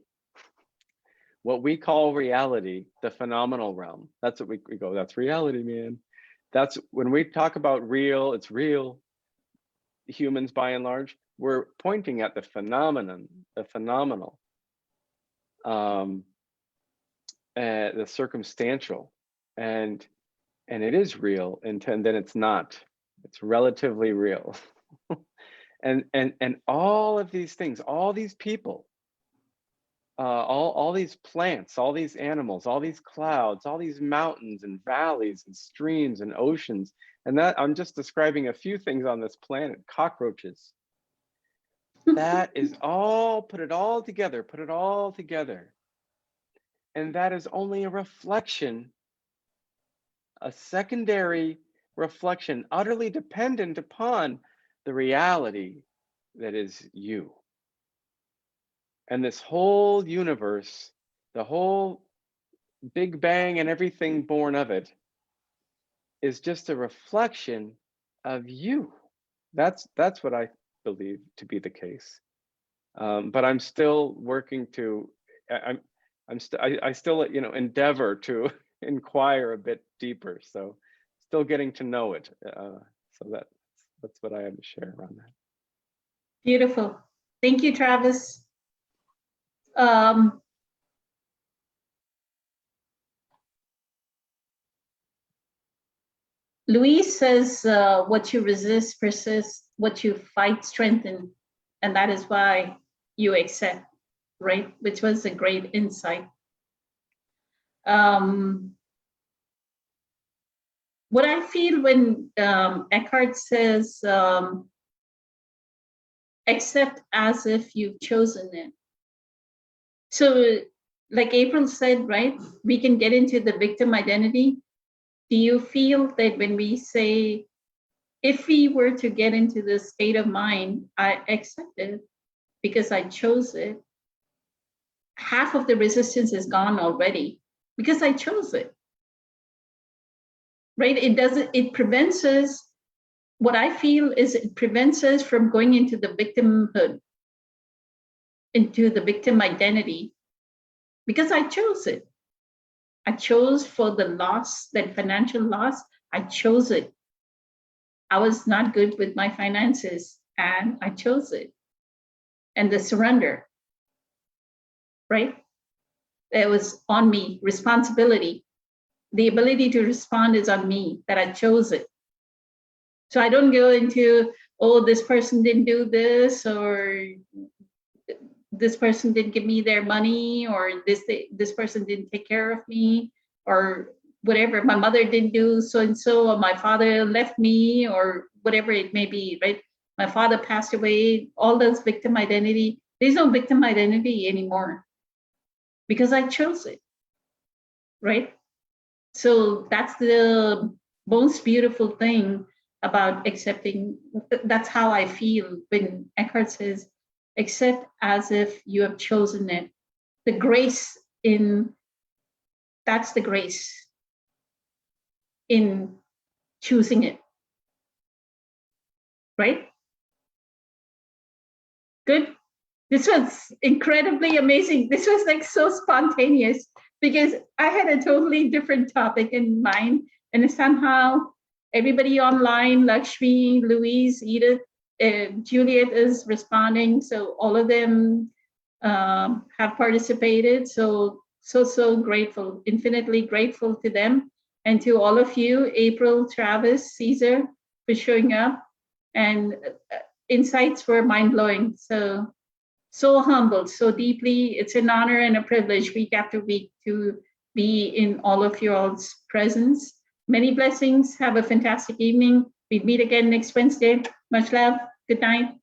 Speaker 3: What we call reality, the phenomenal realm, that's what we go, that's reality, man. That's when we talk about real, it's real. Humans, by and large, we're pointing at the phenomenon, the phenomenal, the circumstantial, and it is real, and then it's not. It's relatively real. and all of these things, all these people, all these plants, all these animals, all these clouds, all these mountains and valleys and streams and oceans, and that I'm just describing a few things on this planet, cockroaches. That is all, put it all together. And that is only a reflection, a secondary reflection, utterly dependent upon the reality that is you. And this whole universe, the whole Big Bang and everything born of it, is just a reflection of you. That's what I believe to be the case. But I'm still working to, I still, you know, endeavor to inquire a bit deeper. So still getting to know it. So that's what I have to share around that.
Speaker 1: Beautiful. Thank you, Travis. Louise says, what you resist persists, what you fight strengthen, and that is why you accept, right? Which was a great insight. What I feel when Eckhart says, accept as if you've chosen it. So like April said, right, we can get into the victim identity. Do you feel that when we say, if we were to get into this state of mind, I accept it because I chose it, half of the resistance is gone already because I chose it, right? It prevents us, what I feel is it prevents us from going into the victimhood, into the victim identity, because I chose it. I chose for the loss, that financial loss, I chose it. I was not good with my finances and I chose it. And the surrender, right? It was on me, responsibility. The ability to respond is on me, that I chose it. So I don't go into, oh, this person didn't do this, or this person didn't give me their money, or this person didn't take care of me, or whatever. My mother didn't do so and so, or my father left me, or whatever it may be, right? My father passed away. All those victim identity. There's no victim identity anymore because I chose it, right? So that's the most beautiful thing about accepting. That's how I feel when Eckhart says, accept as if you have chosen it. The grace that's the grace in choosing it, right? Good. This was incredibly amazing. This was like so spontaneous because I had a totally different topic in mind, and somehow everybody online, Lakshmi, Louise, Edith, Juliet is responding. So all of them have participated. So grateful, infinitely grateful to them. And to all of you, April, Travis, Caesar, for showing up. And insights were mind-blowing. So humbled, so deeply. It's an honor and a privilege week after week to be in all of your all's presence. Many blessings. Have a fantastic evening. We meet again next Wednesday. Much love. Good night.